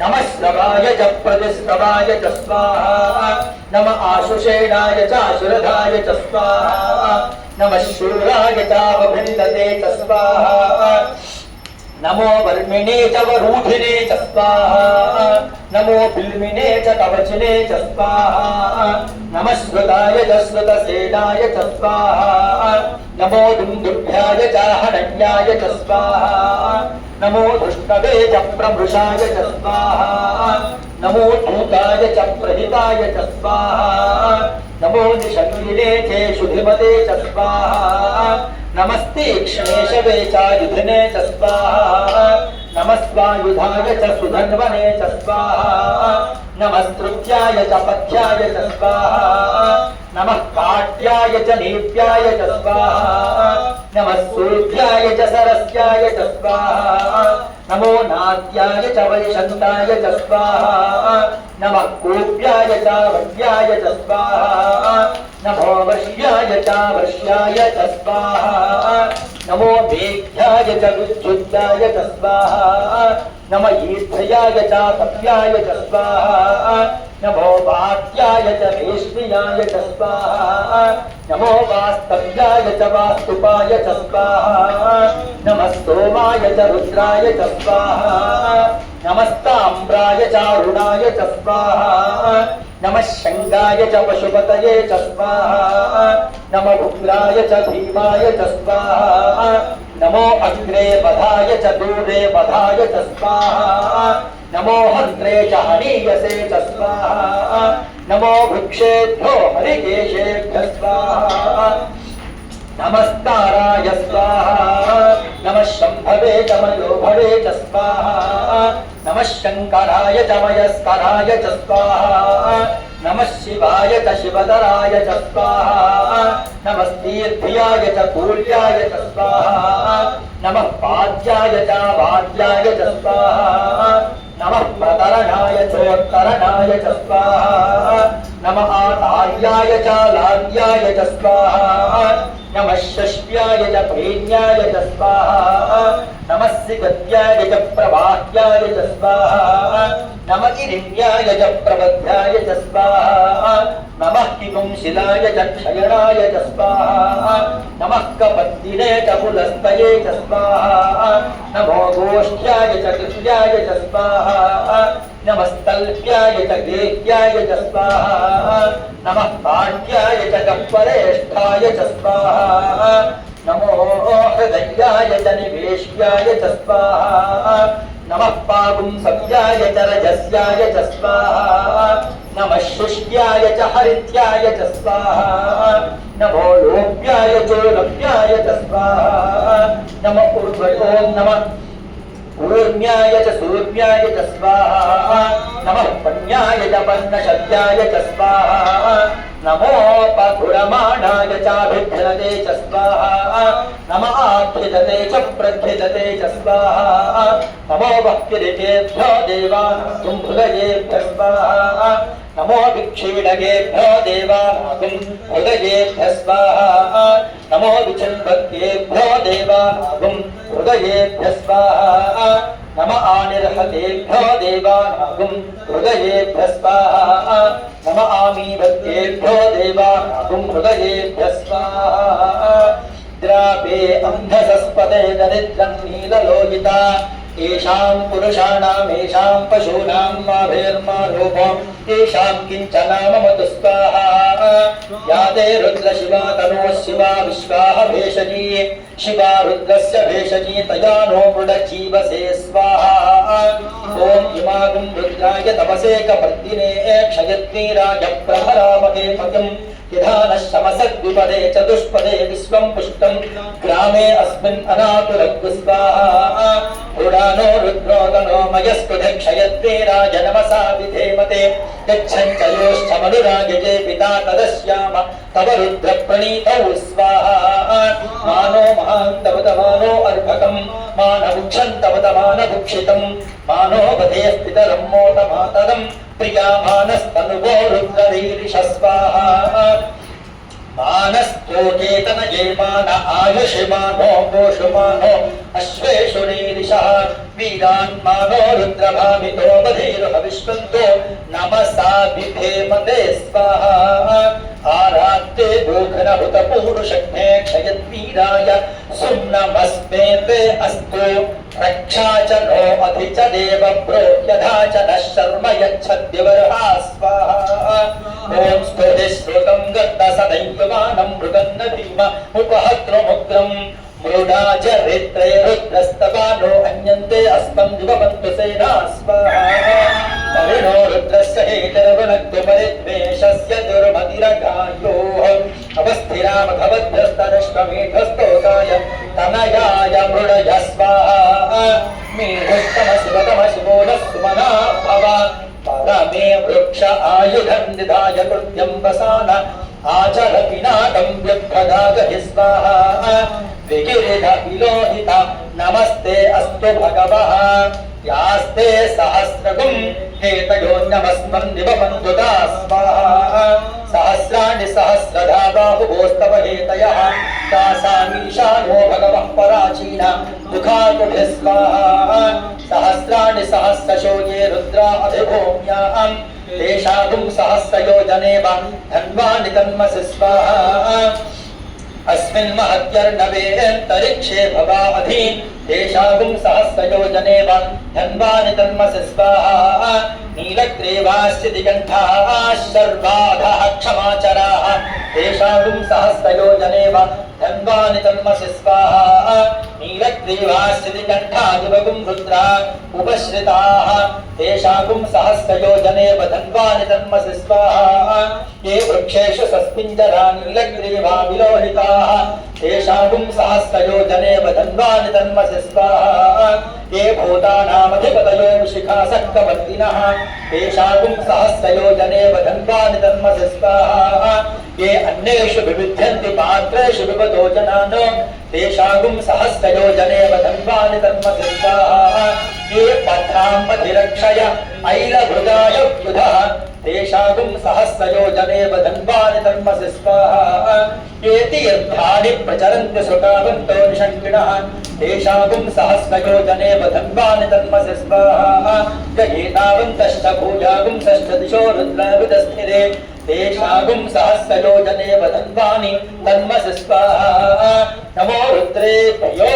नमः श्रवाय च प्रतिश्रवाय च स्वाहा नमः आशुषेणाय च आशुरधाय च स्वाहा नमः शूराय चावभृन्दते च स्वाहा नमो वर्मिणे च वरूधिने च स्वाहा नमो बिल्मिने च कवचिने च स्वाहा नमः श्रुताय च श्रुतसेनाय च स्वाहा नमो दुन्दुभ्याय च हरण्याय च स्वाहा नमो धृष्णवे च प्रमृषाय च स्वाहा नमो धूताय च प्रहिताय च स्वाहा नमो निषङ्गिने च शुधिमते च स्वाहा नमस्तीक्ष्णेशवे च युधिने च स्वाहा नमस्वायुधाय च सुधन्वने च स्वाहा नमस्तृत्याय च पथ्याय च स्वाहा नमः काट्याय च नीप्याय च स्वाहा नमः सूर्याय च सरस्याय च स्वाहा नमो नाद्याय च वैशन्ताय च स्वाहा नमः कूप्याय च वड्याय च स्वाहा नमो वर्ष्याय च वर्ष्याय च स्वाहा नमो मेघ्याय च विद्युत्याय च स्वाहा नम ईर्धयाय च तप्याय च स्वाहा नमो वात्याय च वेश्मियाय च स्वाहा नमो वास्तव्याय च वास्तुपाय च स्वाहा नमः सोमाय च रुद्राय च स्वाहा नमस्ताम्राय च अरुणाय च स्वाहा नमः शङ्गाय च पशुपतये च स्वाहा नमो उग्राय च भीमाय च स्वाहा नमो अग्रे वधाय च दूरे वधाय च स्वाहा नमो हस्त्रे च हनीयसे च स्वाहा नमो वृक्षेभ्यो हरिकेशेभ्यः स्वाहा नमस्ताराय स्वाहा नमः शम्भवे च मयोभवे च स्वाहा नमः शङ्कराय च मयस्कराय च स्वाहा नमः शिवाय च शिवधराय च स्वाहा नमस्तीर्थ्याय च कूल्याय च स्वाहा नमः पाद्याय च वाद्याय च स्वाहा नमः प्रतरणाय चोत्तरणाय च स्वाहा नमः आतार्याय च लाद्याय च स्वाहा नमः षष्ट्याय च प्रेण्याय च स्वाहा नमः सिगत्याय च प्रवाह्याय च स्वाहा नमः गिरिण्याय च प्रबध्याय च स्वाहा नमः किपुंशिलाय च क्षयणाय च स्वाहा नमः कपत्तिने च पुलस्तये च स्वाहा नमो गोष्ठ्याय च कृष्याय च स्वाहा नमस्तल्प्याय च गेह्याय च स्वाहा नमः पाण्ड्याय च कप्परेष्ठाय च स्वाहा नमो हृदयाय च निवेश्याय च स्वाहा नमः पापुंसव्याय च रजस्याय च स्वाहा नमः शुष्याय च हरित्याय च स्वाहा नमो लोप्याय चोलप्याय च स्वाहा नमः उर्वयो नमः ऊर्म्याय च सूर्याय च स्वाहा नमः पन्याय च पन्नशद्याय च स्वाहा नमो पथुरमाणाय चाभिभ्रते च स्वाहा नमः आख्यजते च प्रख्यजते च स्वाहा नमो वह्किरिकेभ्यो देवानां हृदयेभ्यः स्वाहा नमो विक्षीणकेभ्यो देवानां हृदयेभ्यः स्वाहा नमो विचिन्वद्येभ्यो देवानां हृदयेभ्यः स्वाहा नम आनिर्हतेभ्यो देवानां हृदयेभ्यः स्वाहा नम आमीभक्तेभ्यो देवानां हृदयेभ्यः स्वाहा द्रापे अन्धसस्पदे दरिद्रं नीललोहिता येषां पुरुषाणाम् येषां पशूनां माभेर्मारूपम् येषां किञ्चनाममतु स्वाहा या ते रुद्रशिवा तनोः शिवा विश्वाः भेषजी शिवा रुद्रस्य भेषजी तया नो मृडजीवसे स्वाहा ॐ इमागुं रुद्राय तपसे कपर्दिने क्षयद्वीराय प्रभरामहे पतिम् यथा नः शमसद्विपदे चतुष्पदे विश्वं पुष्प पुष्टं ग्रामे अस्मिन् अनातुरग्गु स्वाहा पुराणो रुद्रोदनो मयस्पृधक्षयद्वीराज नमसा विधेमते गच्छञ्चयोष्ठमनुरागजे पिता तदस्याम तव रुद्रप्रणीतौ स्वाहा मानो महान्तवतमानो अर्भकं मानभुक्षन्तवतमानभुक्षितं मानो वधेः पितरं मोतमातरं प्रियामानस्तनुवो रुद्ररीरिष स्वाहा मानस्तोकेतनये मान आयुषमानो गोषुमानो अश्वेषुरीरिषः वीरान् मानो रुद्रभामितो वधेर्हविष्वन्तो नमसा विधेमते स्वाहा आरात्ते गोघनभूतपूरुषघ्ने क्षयद्वीराय सुम्नमस्मेते अस्तु रक्षा च नो अधि च देव प्रोह्यधा च नः शर्म यच्छद्यवरहा स्वाहा ॐ स्तुतिश्रुतं गत्तसदैवमानं मृगन्न भीम उपहद्रमुग्रं मृडा च रित्रय रुद्रस्तवानो अन्यन्ते अस्मन् दिवबन्धु सेना स्वाहा परिणो रुद्रस्य हेतर्वनक्तु परिद्वेषस्य दुर्मतिरगायोः अवस्थिरामभवद्भ्यस्तनश्वमेधस्तोकाय तनयाय मृडय स्वाहा मेघस्तमशिवतमशिवोदः सुमना भव परमे वृक्ष आयुधं निधाय कृत्यं वसान आचर पिनाकं व्यभ्रदागहि स्वाहा विगिरिध विलोहिता नमस्ते अस्तु भगवः यास्ते सहस्रगुं हेतयोन्नमस्मन् दिवबन्धुता स्वाहा सहस्राणि सहस्रधा बाहुभोस्तव हेतयः तासामीशानो भगवः पराचीना मुखातुभिः स्वाहा सहस्राणि सहस्रशो ये रुद्रा अभिभूम्याम् तेषागुं सहस्रयोजने वा धन्वानि तन्मसि स्वाहा अस्मिन् महत्यर्णवेऽन्तरिक्षे भवामधि तेषागुं सहस्रयोजने वा धन्वानि तन्मसि स्वाहा नीलग्रीवास्य दिगन्धाः शर्वाधाः क्षमाचराः तेषागुं सहस्रयोजने वा धन्वानि तन्मसि स्वाहा नीलग्रीवास्य दिगन्धा दिवगुं रुद्रा उपश्रिताः तेषागुं सहस्रयोजने वा धन्वानि तन्मसि स्वाहा ये वृक्षेषु सस्मिञ्जरा नीलग्रीवा विलोहिताः तेषागुं सहस्रयोजने वा धन्वानि तन्मसि स्वाहा ये भूतानामधिपतयो शिखासक्तवर्तिनः तेषागुं सहस्रयोजने वा धन्वानि तन्मसि स्वाहा ये अन्येषु विविध्यन्ति पात्रेषु विपदो जनानो तेषागुं सहस्रयोजने वा धन्वानि तन्मसि स्वाहा ये पत्रामधिरक्षय ऐलभृगायुधः तेषागुं सहस्रयोजने वा धन्वानि तन्मसि स्वाहा ये तीर्थानि प्रचरन्ति सुखावन्तो निषङ्किणः तेषागुं सहस्रयोजने वा धन्वानि तन्मसि स्वाहा एतावन्तश्च भूयागुं षष्ठदिशो रुद्राविदस्थिरे तेषागुं सहस्रयोजने वा धन्वानि तन्मसि स्वाहा नमो रुद्रेभ्यो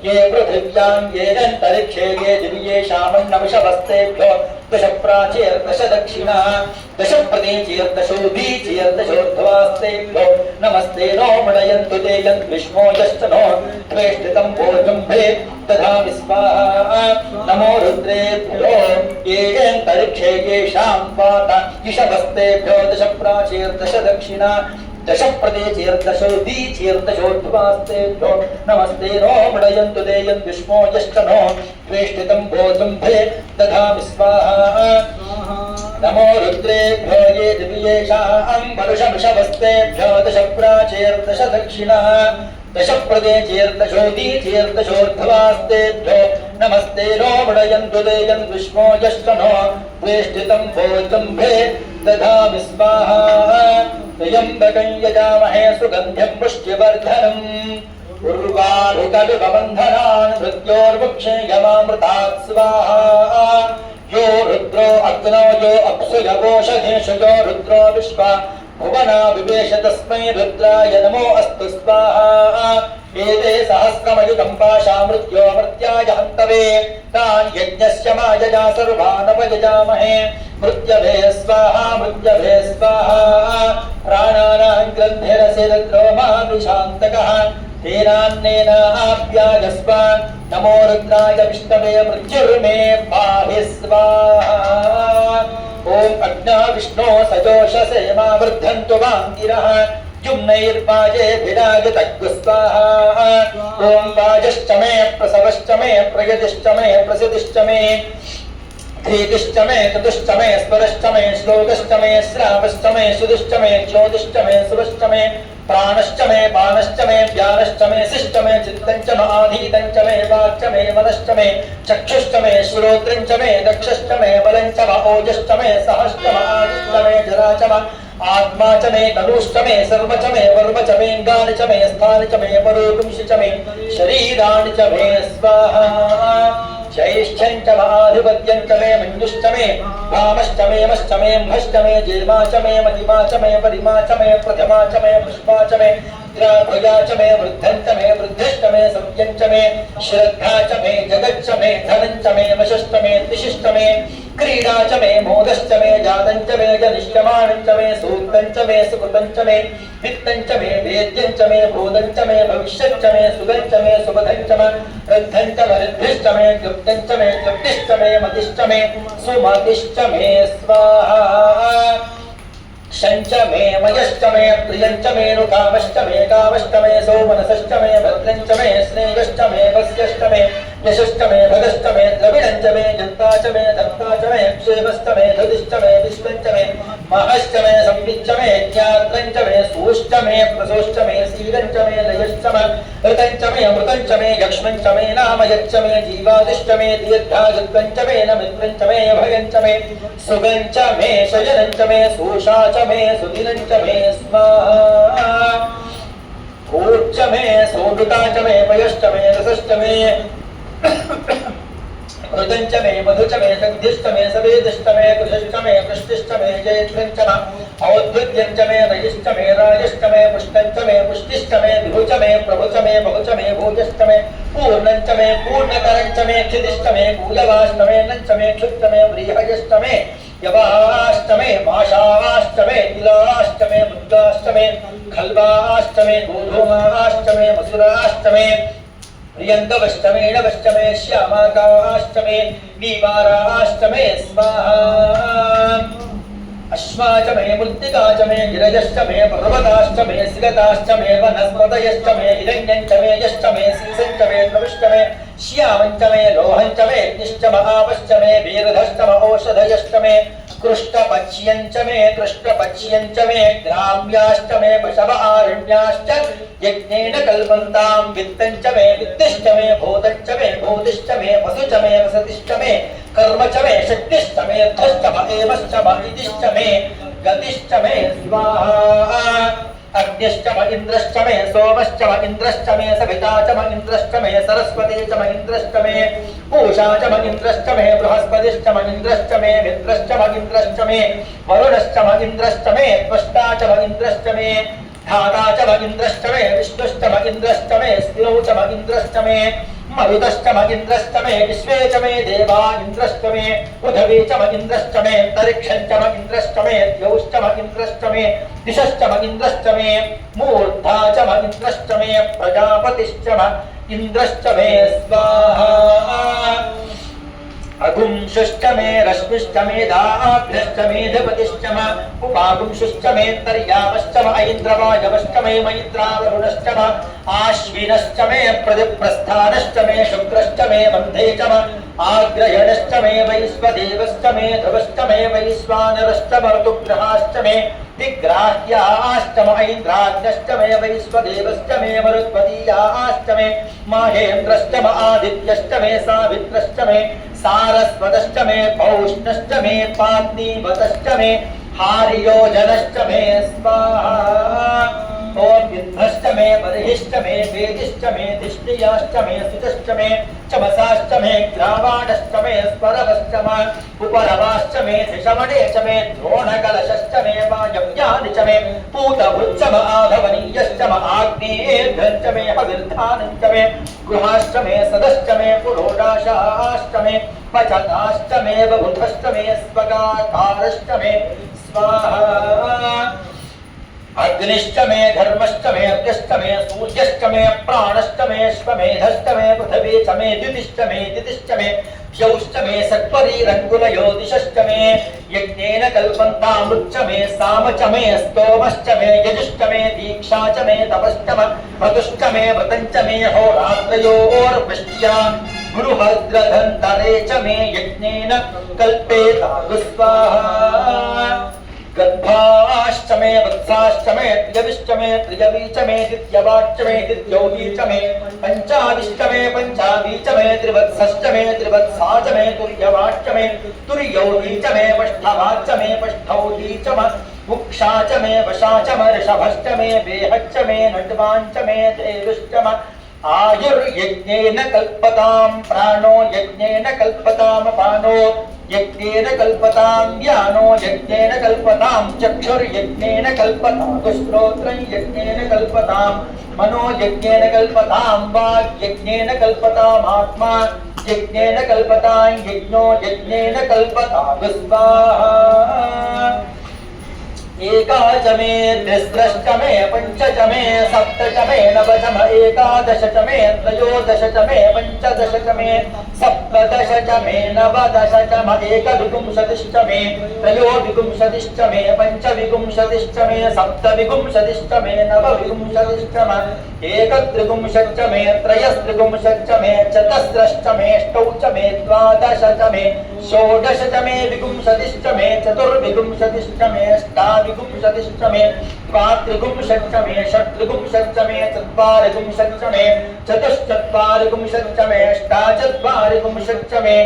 ये पृथिव्यां ये अन्तरिक्षे ये दिव्येषामन्नविषवस्तेभ्यो दश प्राचीर्दश दक्षिणा दश प्रतीचीर्दशोदीचीर्दशोर्ध्वास्तेभ्यो नमस्ते नो मृडयन्तु ते यद्विष्णो यश्च नो त्वेष्टितं भोजम्भे दधामि स्वाहा नमो रुद्रेभ्यो ये अन्तरिक्षे येषां वात इषवस्तेभ्यो दश प्राचीर्दश दक्षिणा दश प्रतीचीर्दशोदीचीर्दशोर्ध्वास्तेभ्यो नमस्ते नो मृडयन्तु ते यद्विष्णो यश्च नो त्वेष्टितं भोजम्भे दधामि स्वाहा नमो रुद्रेभ्यो ये दिव्येषां वरुषमिषवस्तेभ्यो दश प्राचीर्दश दक्षिणा दश प्रतीचीर्दशोदीचीर्दशोर्ध्वास्तेभ्यो नमस्ते नो मृडयन्तु ते यद्विष्णो यश्च नो त्वेष्टितं भोजम्भे दधामि स्वाहा त्र्यम्बकं यजामहे सुगन्धिं पुष्टिवर्धनम् उर्वारुकविभबन्धनान् मृत्योर्मुक्षेयमामृतात् स्वाहा यो रुद्रो अग्नौ यो अप्सु यवोषधेषु यो रुद्रो विश्वा भुवना विवेश तस्मै रुद्राय नमो अस्तु स्वाहा एते सहस्रमयुगं पाशा मृत्यो मर्त्याय हन्तवे तान् यज्ञस्य मायया सर्वानपयजामहे मृत्यभे स्वाहा प्राणानां ग्रन्थिरसि रुद्रोमानुशान्तकः तेनान्नेनाप्यायस्व नमो रुद्राय विष्णवे मृत्युर्मे पाहि स्वाहा ॐ अग्ना विष्णो सजोषसे मा वर्धन्तु वाङ्गिरः जुम्नैर्वाजे विराजतग्गु स्वाहा ओम वाजश्च मे प्रसवश्च मे प्रयतिश्च मे प्रसिद्धिश्च मे धीतिश्च मे चतुश्च मे स्परश्च मे श्लोकश्च मे श्रावश्च मे सुदिश्च मे ज्योतिश्च मे शुभश्च मे प्राणश्च मे पानश्च मे व्यानश्च मे शिष्ट मे चित्तञ्च मे आधीतञ्च मे वाक्च मे मनश्च मे चक्षुश्च मे श्रोत्रञ्च मे दक्षश्च मे बलञ्च मे ओजश्च मे सहश्च मे आदिश्च मे जरा च मे आत्मा च मे तनुश्च मे सर्व च मे वर्म च मे गानि च मे स्थानि च मे परोगुंसि च मे शरीराणि च मे स्वाहा जैष्ठ्यञ्च मे आधिपत्यं च मे मञ्जुश्च मे भामश्च मे यमश्च मे म्भश्च मे जीर्मा च मे महिमा च मे परिमा च मे प्रथमा च मे पुष्पा च मे द्राभया च मे वृद्धं च मे वृद्धिश्च मे सव्यं च मे श्रद्धा च मे जगच्च मे धनं च मे वशश्च मे त्रिशिष्ट मे क्रीडा च मे मोदश्च मे जातं च मे जनिष्यमाणं च मे सूक्तं च मे सुकृतं च मे वित्तं च मे वेद्यं च मे बोधं च मे भविष्यच्च मे सुगं च मे सुबधं च मे वृद्धं च मे ऋद्धिश्च मे गुप्तं च मे गुप्तिश्च मे मतिश्च मे सुमतिश्च मे स्वाहा शंच मे मयश्च मे प्रियंच मे नुकामश्च मे कामश्च मे सौमनसश्च मे भद्रंच मे स्नेहश्च मे वस्यश्च मे यशश्च मे भगश्च मे द्रविणञ्च मे जन्ता च मे धन्ता च मे क्षेमश्च मे धृतिश्च मे विश्वञ्च मे महश्च मे संविच्च मे ज्ञात्रञ्च मे सूश्च मे प्रसोश्च मे शीलञ्च मे लयश्च मे ऋतञ्च मे अमृतञ्च मे यक्ष्मञ्च मे नामयच्च मे जीवादिश्च मे दीर्घायुत्वञ्च मे नमित्रञ्च मे अभयञ्च मे सुगञ्च मे शयनञ्च मे सूषा च मे सुदिनञ्च मे स्वाहा ऊर्च मे सोऽमृता च मे पयश्च मे रसश्च मे कृतञ्च मे मधुच मे सन्धिश्च मे सवेदिश्च मे कृशश्च मे पुष्टिश्च मे जयत्रञ्च मे औद्भिद्यञ्च मे रयिश्च मे राजश्च मे पुष्टञ्च मे पुष्टिश्च मे विभुच मे प्रभुच मे बहुच मे भोजश्च मे पूर्णञ्च मे पूर्णकरञ्च मे क्षितिश्च मे कूलवाश्च मे नञ्च मे क्षुत्च मे व्रीहयश्च मे यवाश्च मे माशाश्च मे तिलाश्च मे मुद्गाश्च मे खल्वाश्च मे गोधूमाश्च मे मसुराश्च मे प्रियंगवश्च मे नवश्च मे श्यामाकाश्च मे नीवाराश्च मे स्वाहा अश्वा च मे मृत्तिका च मे गिरजश्च मे पर्वताश्च मे सिगताश्च मे वनस्पतयश्च मे हिरण्यञ्च मे यश्च मे सीसञ्च मे नवश्च मे श्यामञ्च मे लोहञ्च मे अग्निश्च महावश्च मे वीरधश्च मे औषधयश्च मे कृष्णपक्ष्यञ्च मे कृष्णपक्ष्यञ्च मे ग्राम्याश्च मे पशव आरण्याश्च यज्ञेन कल्पन्तां वित्तञ्च मे वित्तिश्च मे भूतञ्च मे भूतिश्च मे वसुच मे वसतिश्च मे कर्म च मे शक्तिश्च मे अर्थश्च मे एवश्च मे इतिश्च मे गतिश्च मे स्वाहा अग्निश्च मे इन्द्रश्च मे सोमश्च मे इन्द्रश्च मे सविता च मे इन्द्रश्च मे सरस्वती च मे इन्द्रश्च मे पूषा च मे इन्द्रश्च मे बृहस्पतिश्च मे इन्द्रश्च मे मित्रश्च मे इन्द्रश्च मे वरुणश्च मे इन्द्रश्च मे त्वष्टा च मे इन्द्रश्च मे धाता च मे इन्द्रश्च मे विष्णुश्च मे इन्द्रश्च मे स्थिरौ च मे इन्द्रश्च मे मरुतश्च मे इन्द्रश्च मे विश्वे च मे देवा इन्द्रश्च मे पृथिवी च मे इन्द्रश्च मे अंतरिक्षं च मे इन्द्रश्च मे द्यौश्च मे इन्द्रश्च मे दिशश्च मे इन्द्रश्च मे मूर्धा च मे इन्द्रश्च मे प्रजापतिश्च मे इन्द्रश्च मे स्वाहा अगुंशुश्च मे रश्मिश्च मे दाभ्यश्च मे धपतिश्च मे उपागुंशुश्च मे तर्यावश्च मे ऐन्द्रवायवश्च मे मैत्रावरुणश्च मे आश्विनश्च मे प्रतिप्रस्थानश्च मे शुक्रश्च मे मन्धे च मे आग्रयणश्च मे वैश्वदेवश्च मे ध्रुवश्च मे वैश्वानरश्च मे ऋतुग्रहाश्च मे दिग्राह्याश्च मे ऐन्द्राग्नश्च मे वैश्वदेवश्च मे मरुत्पदीयाश्च मे माहेन्द्रश्च मे आदित्यश्च मे सावित्रश्च मे सारस्वतश्च मे पौष्णश्च मे पात्नीवतश्च मे हार्योजनश्च मे स्वाहा ओम विद्भश्च मे बर्हिश्च मे वेदिश्च मे धिष्णियाश्च मे सुतश्च मे चमसाश्च मे ग्रावाणश्च मे स्परवश्च मे उपरवाश्च मे धिषमणे च मे द्रोणकलशश्च मे वायव्यानि च मे पूतभुच्च मे आधवनीयश्च मे आग्नेयेभ्यश्च मे हविर्धानं च मे गृहाश्च मे सदश्च मे पुरोडाशाश्च मे पचताश्च मे बभुधश्च मे स्वगाकारश्च मे स्वाहा अग्निश्च मे धर्मश्च मे अर्घ्यश्च मे सूर्यश्च मे प्राणश्च मे श्वमेधश्च मे पृथिवी च मे द्युतिश्च मे द्यौश्च मे सत्परीरङ्गुलयोदिशश्च मे यज्ञेन कल्पन्तामृच्च मे साम च मे स्तोमश्च मे यजुश्च मे दीक्षा च मे तपश्च मधुश्च मे व्रतञ्च मे होरात्रयोर्वृष्ट्या गुरुभद्रधन्तरे च मे यज्ञेन कल्पेता स्वाहा गर्भाश्च मे वत्साश्च मे त्रियविश्च मे त्रियवी च मे दित्यवाच्च मे दित्योगी च मे पञ्चाविश्च मे पञ्चावी च मे त्रिवत्सश्च मे त्रिवत्सा च मे तुर्यवाच्च मे तुर्यौगी च मे पष्ठवाच्च मे पष्ठौगी च मुक्षा च मे वशा च मे ऋषभश्च मे वेहच्च मे नट्वाञ्च मे देवश्च मे आयुर्यज्ञेन कल्पतां प्राणो यज्ञेन कल्पतां पानो यज्ञेन कल्पतां ज्ञानो यज्ञेन कल्पतां चक्षुर्यज्ञेन कल्पतां श्रोत्रं यज्ञेन कल्पतां मनो यज्ञेन कल्पतां वाक् यज्ञेन कल्पताम् आत्मा यज्ञेन कल्पतां यज्ञो यज्ञेन कल्पतां स्वाहा एका च मे द्विस्रश्च मे पञ्च च मे सप्त च मे नव च मे एकादश च मे त्रयोदश च मे पञ्चदश च मे सप्तदश च मे नवदश च मे एकविंशतिश्च मे त्रयोविंशतिश्च मे पञ्चविंशतिश्च मे सप्तविंशतिश्च मे नवविंशतिश्च मे एकत्रिंशच्च मे त्रयस्त्रिंशच्च मे चतस्रश्च मे अष्टौ च मे द्वादश च मे षोडश च मे विंशतिश्च मे चतुर्विंशतिश्च मे अष्टाविंशतिश्च मे द्वात्रिंशच्च मे षट्त्रिंशच्च मे चत्वारिंशच्च मे चतुश्चत्वारिंशच्च मे अष्टाचत्वारिंशच्च मे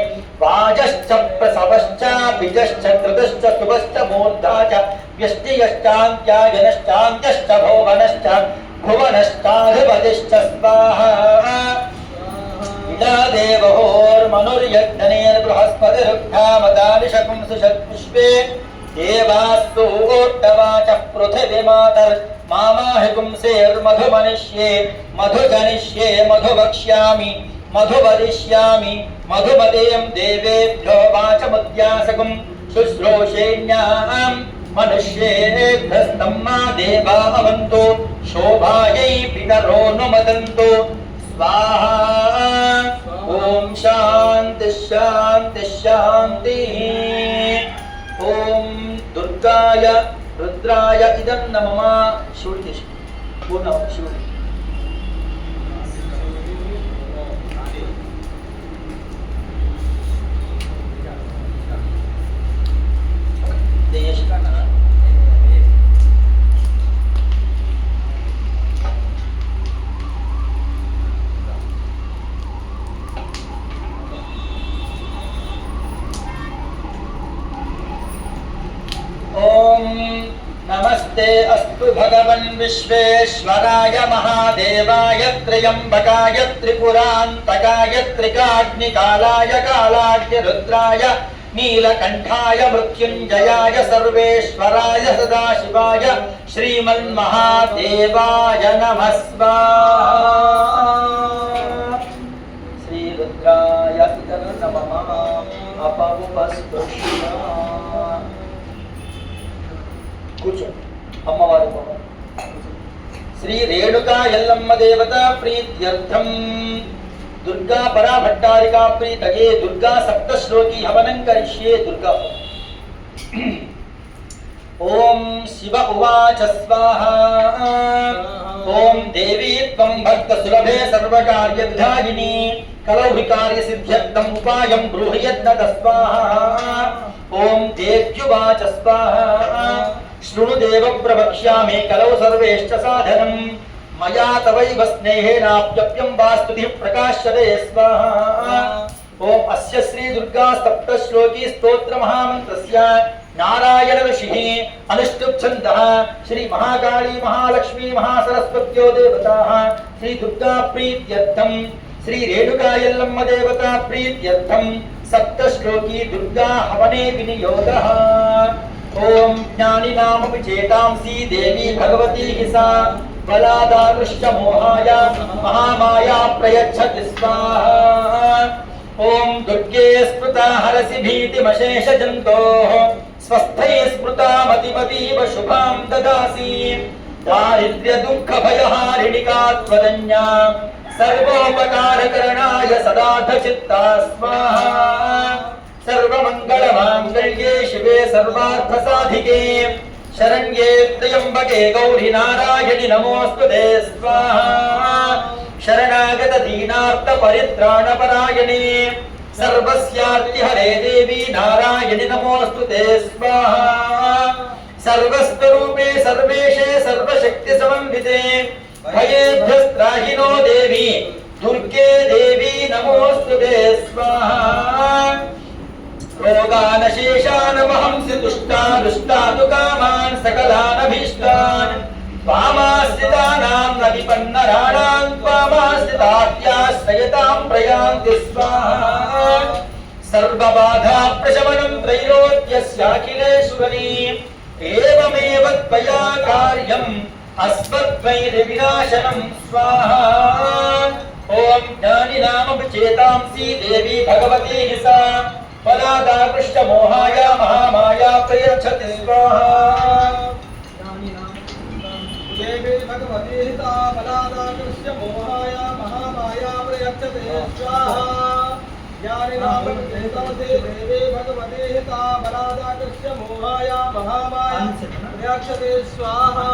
वाजश्च प्रसवश्च बीजश्च कृतश्च शुभश्च मूर्धा च व्यष्टियश्चान्त्यायनश्चान्त्यश्च भुवनश्च भुवनश्चाधिपतिश्च स्वाहा इदा देवहोर्मनुर्यज्ञनेन बृहस्पतिरुक्थामदानिशकुं सुषत्पुष्पे देवास्तोट्टवाचः पृथिवीमातर् मामाहिपुंसेर्मधुमनिष्ये मधुजनिष्ये मधुवक्ष्यामि मधुवदिष्यामि मधुमदेयं देवेभ्यो वाचमुद्यासकं शुश्रूषेण्यां मनुष्येभ्यस्तं मा देवा अवन्तु शोभायै पितरो नुमदन्तु स्वाहा ॐ शान्ति शान्ति शान्तिः ॐ दुर्गाय रुद्राय इदं नमः शिवुडिगे पूर्ण शिवुडिगे नमस्ते अस्तु भगवन् विश्वेश्वराय महादेवाय त्र्यम्बकाय त्रिपुरान्तकाय त्रिकाग्निकालाय कालाग्निरुद्राय नीलकण्ठाय मृत्युञ्जयाय सर्वेश्वराय सदाशिवाय श्रीमन्महादेवाय नमः स्वाहा श्रीरुद्राय नमः अपमुपस्पृश्य కూర్చో అమ్మవారి శ్రీ రేణుకా ఎల్లమ్మ దేవత ప్రీత్యర్థం దుర్గా పరాభట్టారికా ప్రీతగే దుర్గా సప్తశ్లోకి హవనం కరిష్యే దుర్గా ఓం శివ ఉవాచ స్వాహా ఓం దేవీ త్వం భక్త సులభే సర్వకార్య విధాయిని కలౌహి కార్య సిద్ధ్యర్థం ఉపాయం బ్రూహి యజ్ఞ స్వాహా ఓం దేవ్యువాచ స్వాహా शृणु देव प्रवक्ष्यामि कलौ सर्वेश्च साधनं मया तवैव स्नेहेनाप्यप्यं वास्तुतिः प्रकाश्यते स्वाहा ओम अस्य श्री दुर्गा सप्तश्लोकी स्तोत्र महामन्त्रस्य नारायण ऋषिः अनुष्टुप् छन्दः श्री महाकाली महालक्ष्मी महासरस्वत्यो देवताः श्री दुर्गा प्रीत्यर्थं श्री रेणुका यल्लम्म देवता प्रीत्यर्थं सप्तश्लोकी दुर्गा हवने विनियोगः ओम ज्ञानिनामपि चेतांसी देवी भगवती हि सा बलादाकृष्ट मोहाय महामाया प्रयच्छति स्वाहा ओम दुर्गे स्मृता हरसि भीतिमशेषजन्तोः स्वस्थै स्मृता मतिमतीव शुभां ददासि दारिद्र्य दुःख भयहारिणिका त्वदन्या सर्वोपकारकरणाय सदार्थ चित्ता स्वाहा सर्वमङ्गलमाङ्गल्ये शिवे सर्वार्थसाधिके शरण्ये त्र्यम्बके गौरि नारायणि नमोऽस्तुते स्वाहा शरणागत दीनार्थ परित्राणपरायणे सर्वस्यार्ति हरे देवी नारायणि नमोऽस्तुते स्वाहा सर्वस्तरूपे सर्वेशे सर्वशक्ति समन्विते भयेभ्यस्त्राहिनो देवी दुर्गे देवी नमोऽस्तुते स्वाहा रोगानशेषानवहंसि दुष्टादुष्टादु कामान् सकलानभीष्टान् त्वामाश्रितानां न विपन्नराणां त्वामाश्रितात्याश्रयतां प्रयान्ति स्वाहा सर्वबाधा प्रशमनं त्रैलोक्यस्याखिलेश्वरी एवमेव त्वया कार्यम् अस्मद्वैरविनाशनं स्वाहा ॐ ज्ञानिनामपि देवी भगवती सा फलादाकृष्टमोहाय महामाया प्रयच्छति स्वाहा देवी भगवती सा फलादाकृष्टमोहाय महामाया प्रयच्छति स्वाहा ज्ञानिनामपि देवी भगवती सा फलादाकृष्टमोहाय महामाया प्रयच्छति स्वाहा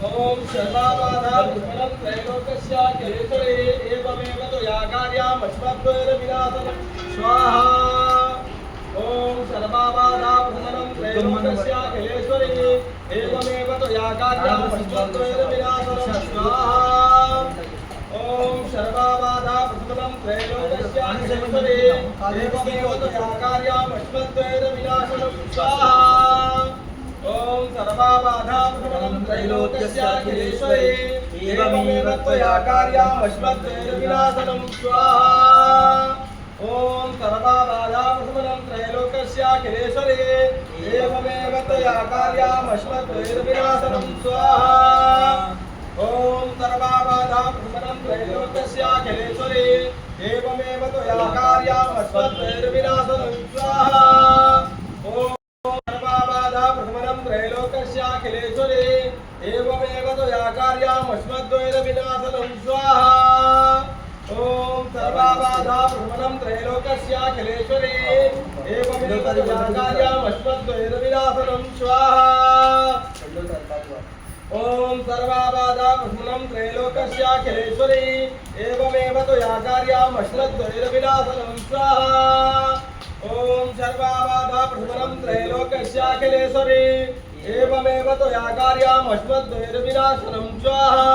ओम सर्वाबाधा विफलं त्रैलोक्यस्याखिलेश्वरे एवमेव त्वया कार्याम् अस्मद्वैरविनाशनं स्वाहा ओम सर्वाबाधा विफलं त्रैलोक्यस्याखिलेश्वरे एवमेव त्वया कार्याम् अस्मद्वैरविनाशनं स्वाहा ओम सर्वाबाधा विफलं त्रैलोक्यस्याखिलेश्वरे एवमेव त्वया कार्याम् अस्मद्वैरविनाशनं स्वाहा ओम सर्वाबाधा प्रशमनं त्रैलोक्यस्याखिलेश्वरे एवमेव त्वया कार्याम् अस्मद्वैरविनाशनं स्वाहा ओम सर्वाबाधा प्रशमनं त्रैलोक्यस्याखिलेश्वरे एवमेव त्वया कार्याम् अस्मद्वैरविनाशनं स्वाहा ओम सर्वाबाधा प्रशमनं त्रैलोक्यस्याखिलेश्वरे एवमेव त्वया कार्याम् अस्मद्वैरविनाशनं स्वाहा ओम प्रथमनं त्रैलोक्यस्याखिलेश्वरे एवमेव त्वया कार्याम् अस्मद्वैरविनाशनं स्वाहा ओम सर्वाबाधा प्रथमनं त्रैलोक्यस्याखिलेश्वरे एवमेव त्वया कार्याम् अस्मद्वैरविनाशनं स्वाहा ओम सर्वाबाधा प्रथमनं त्रैलोक्यस्याखिलेश्वरे एवमेव त्वया कार्याम् अस्मद्वैरविनाशनं स्वाहा ओम सर्वाबाधा प्रशमनं त्रैलोक्यस्याखिलेश्वरे एवमेव त्वया कार्याम् अस्मद्वैरविनाशनं स्वाहा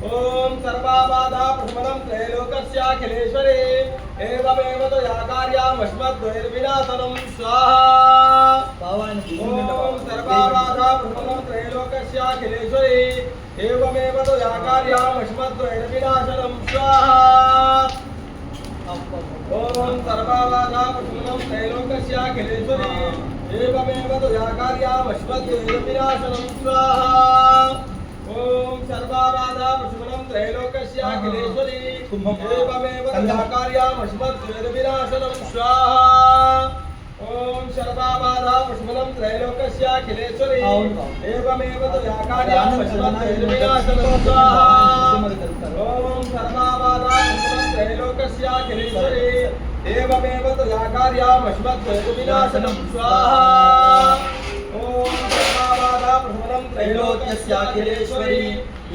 ओम सर्वाबाधा प्रशमनं त्रैलोक्यस्याखिलेश्वरे एवमेव त्वया कार्याम् अस्मद्वैरविनाशनं स्वाहा ओम सर्वाबाधा प्रशमनं त्रैलोक्यस्याखिलेश्वरे एवमेव त्वया कार्याम् अस्मद्वैरविनाशनं स्वाहा ओम सर्वाबाधा प्रशमनं त्रैलोक्यस्याखिलेश्वरे एवमेव त्वया कार्याम् अस्मद्वैरविनाशनं स्वाहा ओम सर्वाबाधा प्रशमनं त्रैलोक्यस्याखिलेश्वरे एवमेव त्वया कार्याम् अस्मद्वैरविनाशनं स्वाहा ओम सर्वाबाधा प्रशमनं त्रैलोक्यस्याखिलेश्वरे एवमेव त्वया कार्याम् अस्मद्वैरविनाशनं स्वाहा ओम सर्वाबाधा प्रशमनं त्रैलोक्यस्याखिलेश्वरे एवमेव त्वया कार्याम् अस्मद्वैरविनाशनं स्वाहा ओम सर्वाबाधा प्रशमनं त्रैलोक्यस्याखिलेश्वरे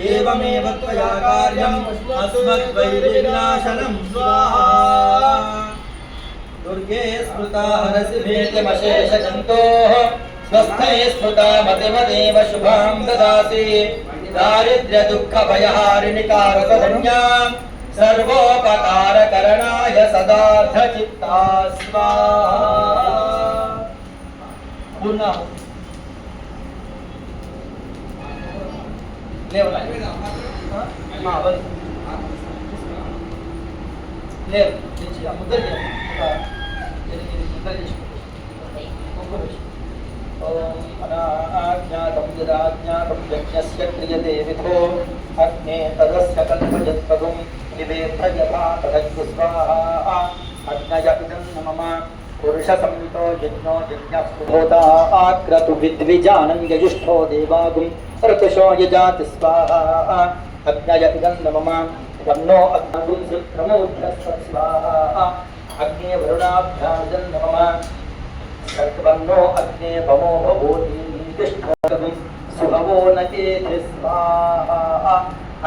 एवमेव त्वया कार्याम् अस्मद्वैरविनाशनं स्वाहा दुर्गे स्मृता हरसि भेदमशेषजन्तोः स्वस्थै स्मृता मतिमदेव शुभां ददासि दारिद्र्य दुःख भयहारिणि कारकधन्यां सर्वोपकारकरणाय सदार्थ चित्ता स्वाहा पुनः लेवला हां बस ले नीचे उधर अनाज्ञातं यदाज्ञातं यज्ञस्य क्रियते विधो अग्ने तदस्य कल्पयत्पदं निवेद्य यथा तदग्नि स्वाहा अग्नय इदं न मम पुरुषसंहितो यज्ञो यज्ञस्फुटोता आक्रतु विद्विजानं यजुष्ठो देवागुं ऋतुषो यजाति स्वाहा अग्नय इदं नमः वन्नो अग्नगुं सुप्रमोध्यस्व स्वाहा अग्ने वरुणाभ्यां इदं नमः सर्वन्नो अग्ने भवो भवोति तिष्ठोतुं सुभवो नचेति स्वाहा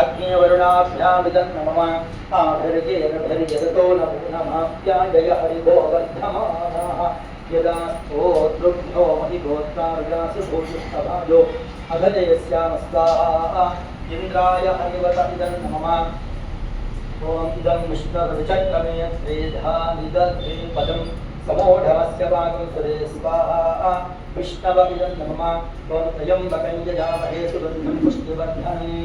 अग्ने वरुणाभ्याम् इदं नमः आभिर्येभिर्यजतो नमो नमाप्यायय हरिभो वर्धमानः यदा स्तोतृभ्यो महिगोत्रार्यासुभूषुष्टभाजो अघजयस्याम स्वाहा इन्द्राय हरिवत इदं नमः ॐ इदं विष्णुर्विचक्रमे त्रेधानिदध्रे पदं समोढमस्य वागं सुरे स्वाहा विष्णव इदं नमः ॐ त्र्यम्बकं यजामहे सुगन्धं पुष्टिवर्धनम्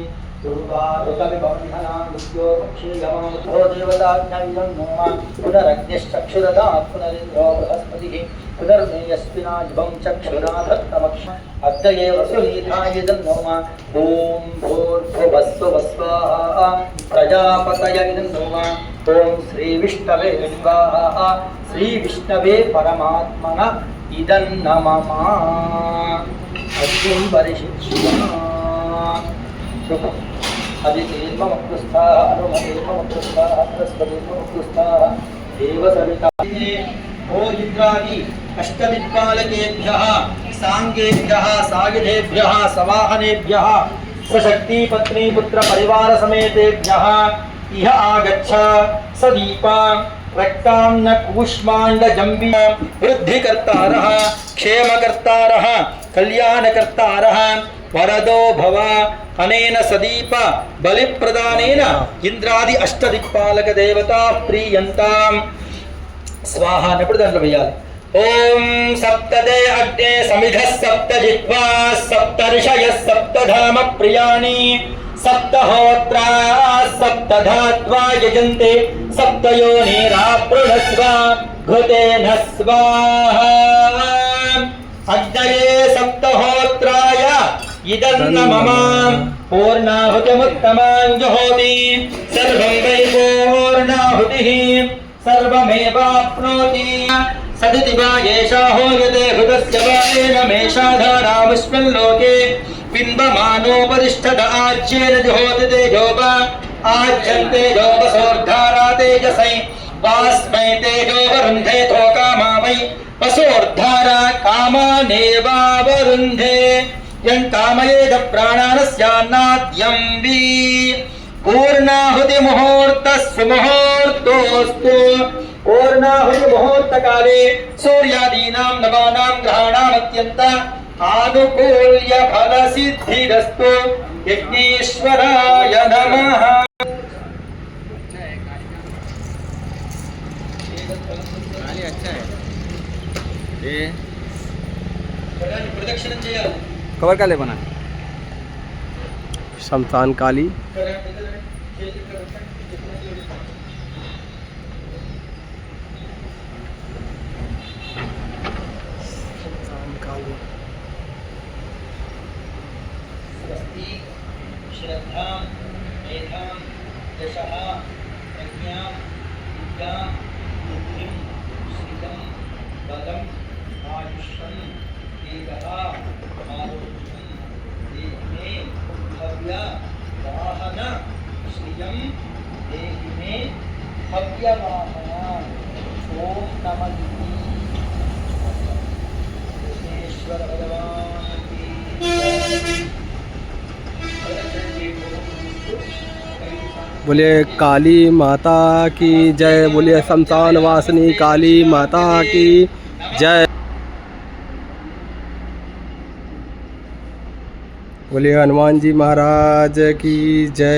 दुर्वारुकविबन्धनां विद्यो क्षीयमामो देवताज्ञायं नमः पुनरग्निश्चक्षुरदात् पुनरिन्द्रो बृहस्पतिः पुनर्मेयस्विना युवं चक्षुराधत्तमक्ष अद्य एव सुनीधायदं नमः ॐ भूर्भुवस्सुवः स्वाहा प्रजापतय इदं नमः ॐ श्रीविष्णवे स्वाहा श्रीविष्णवे परमात्मन इदं नमः अग्निं परिशिष्यः अदितेर्ममुक्तस्थाः अनुमतेर्ममुक्तस्थाः सरस्वतीर्ममुक्तस्थाः देवसविताः ओ इन्द्रादि अष्टदिक्पालकेभ्यः साङ्गेभ्यः सायुधेभ्यः सवाहनेभ्यः स्वशक्तिपत्नी पुत्रपरिवारसमेतेभ्यः इह आगच्छ सदीपा रक्तान्न कूष्माण्डजम्बी वृद्धिकर्तारः क्षेमकर्तारः कल्याणकर्तारः वरदो भव अनेन सदीप बलिप्रदानेन इंद्रादि अष्टदिक्पालक देवता प्रीयन्तां स्वाहा नपुडदंडలు వేయాలి ओम सप्तदे अग्ने समिधः सप्तजिह्वा सप्तर्षयः सप्तधाम प्रियाणि सप्तहोत्रा सप्तधात्वा यजन्ते सप्तयोनिरापृणस्व घृतेन स्वाहा अग्नये सप्तहोत्राय इदं नमः पूर्णाहुतिमुत्तमां जुहोति सर्वं वै पूर्णाहुतिः सर्वमेवाप्नोति सदिति वा एषा होयते हृतस्य वायेन मेषाधारामस्मिन् लोके बिम्बमानोपतिष्ठत आज्येन जुहोति तेजो वा आज्यन्ते योगसोर्धारा तेजसै वास्मै तेजो वरुन्धे थो कामा वै वसोर्धारा कामानेवावरुन्धे यं कामयेद प्राणानस्यान्नाद्यं वि पूर्णाहुति मुहूर्तस्सु मुहूर्तोऽस्तु पूर्णाहुति मुहूर्तकाले सूर्यादीनां नवानां ग्रहाणाम् अत्यन्त आनुकूल्य फलसिद्धिरस्तु यज्ञेश्वराय नमः अच्छा है ये प्रदक्षिणं చేయాలి कवर का ले बना शमशान काली स्वस्ति श्रद्धां मेधां यशः प्रज्ञां विद्यां बुद्धिं श्रियं बलं आयुष्यं तेजः आरोग्यं देहि मे भव्य वाहन श्रियं देहि मे भव्य वाहन ओम नमः विघ्नेश्वर भगवान की बोलिए काली माता की जय। बोलिए शमशान वासिनी काली माता की जय। बोलिए हनुमान जी महाराज की जय।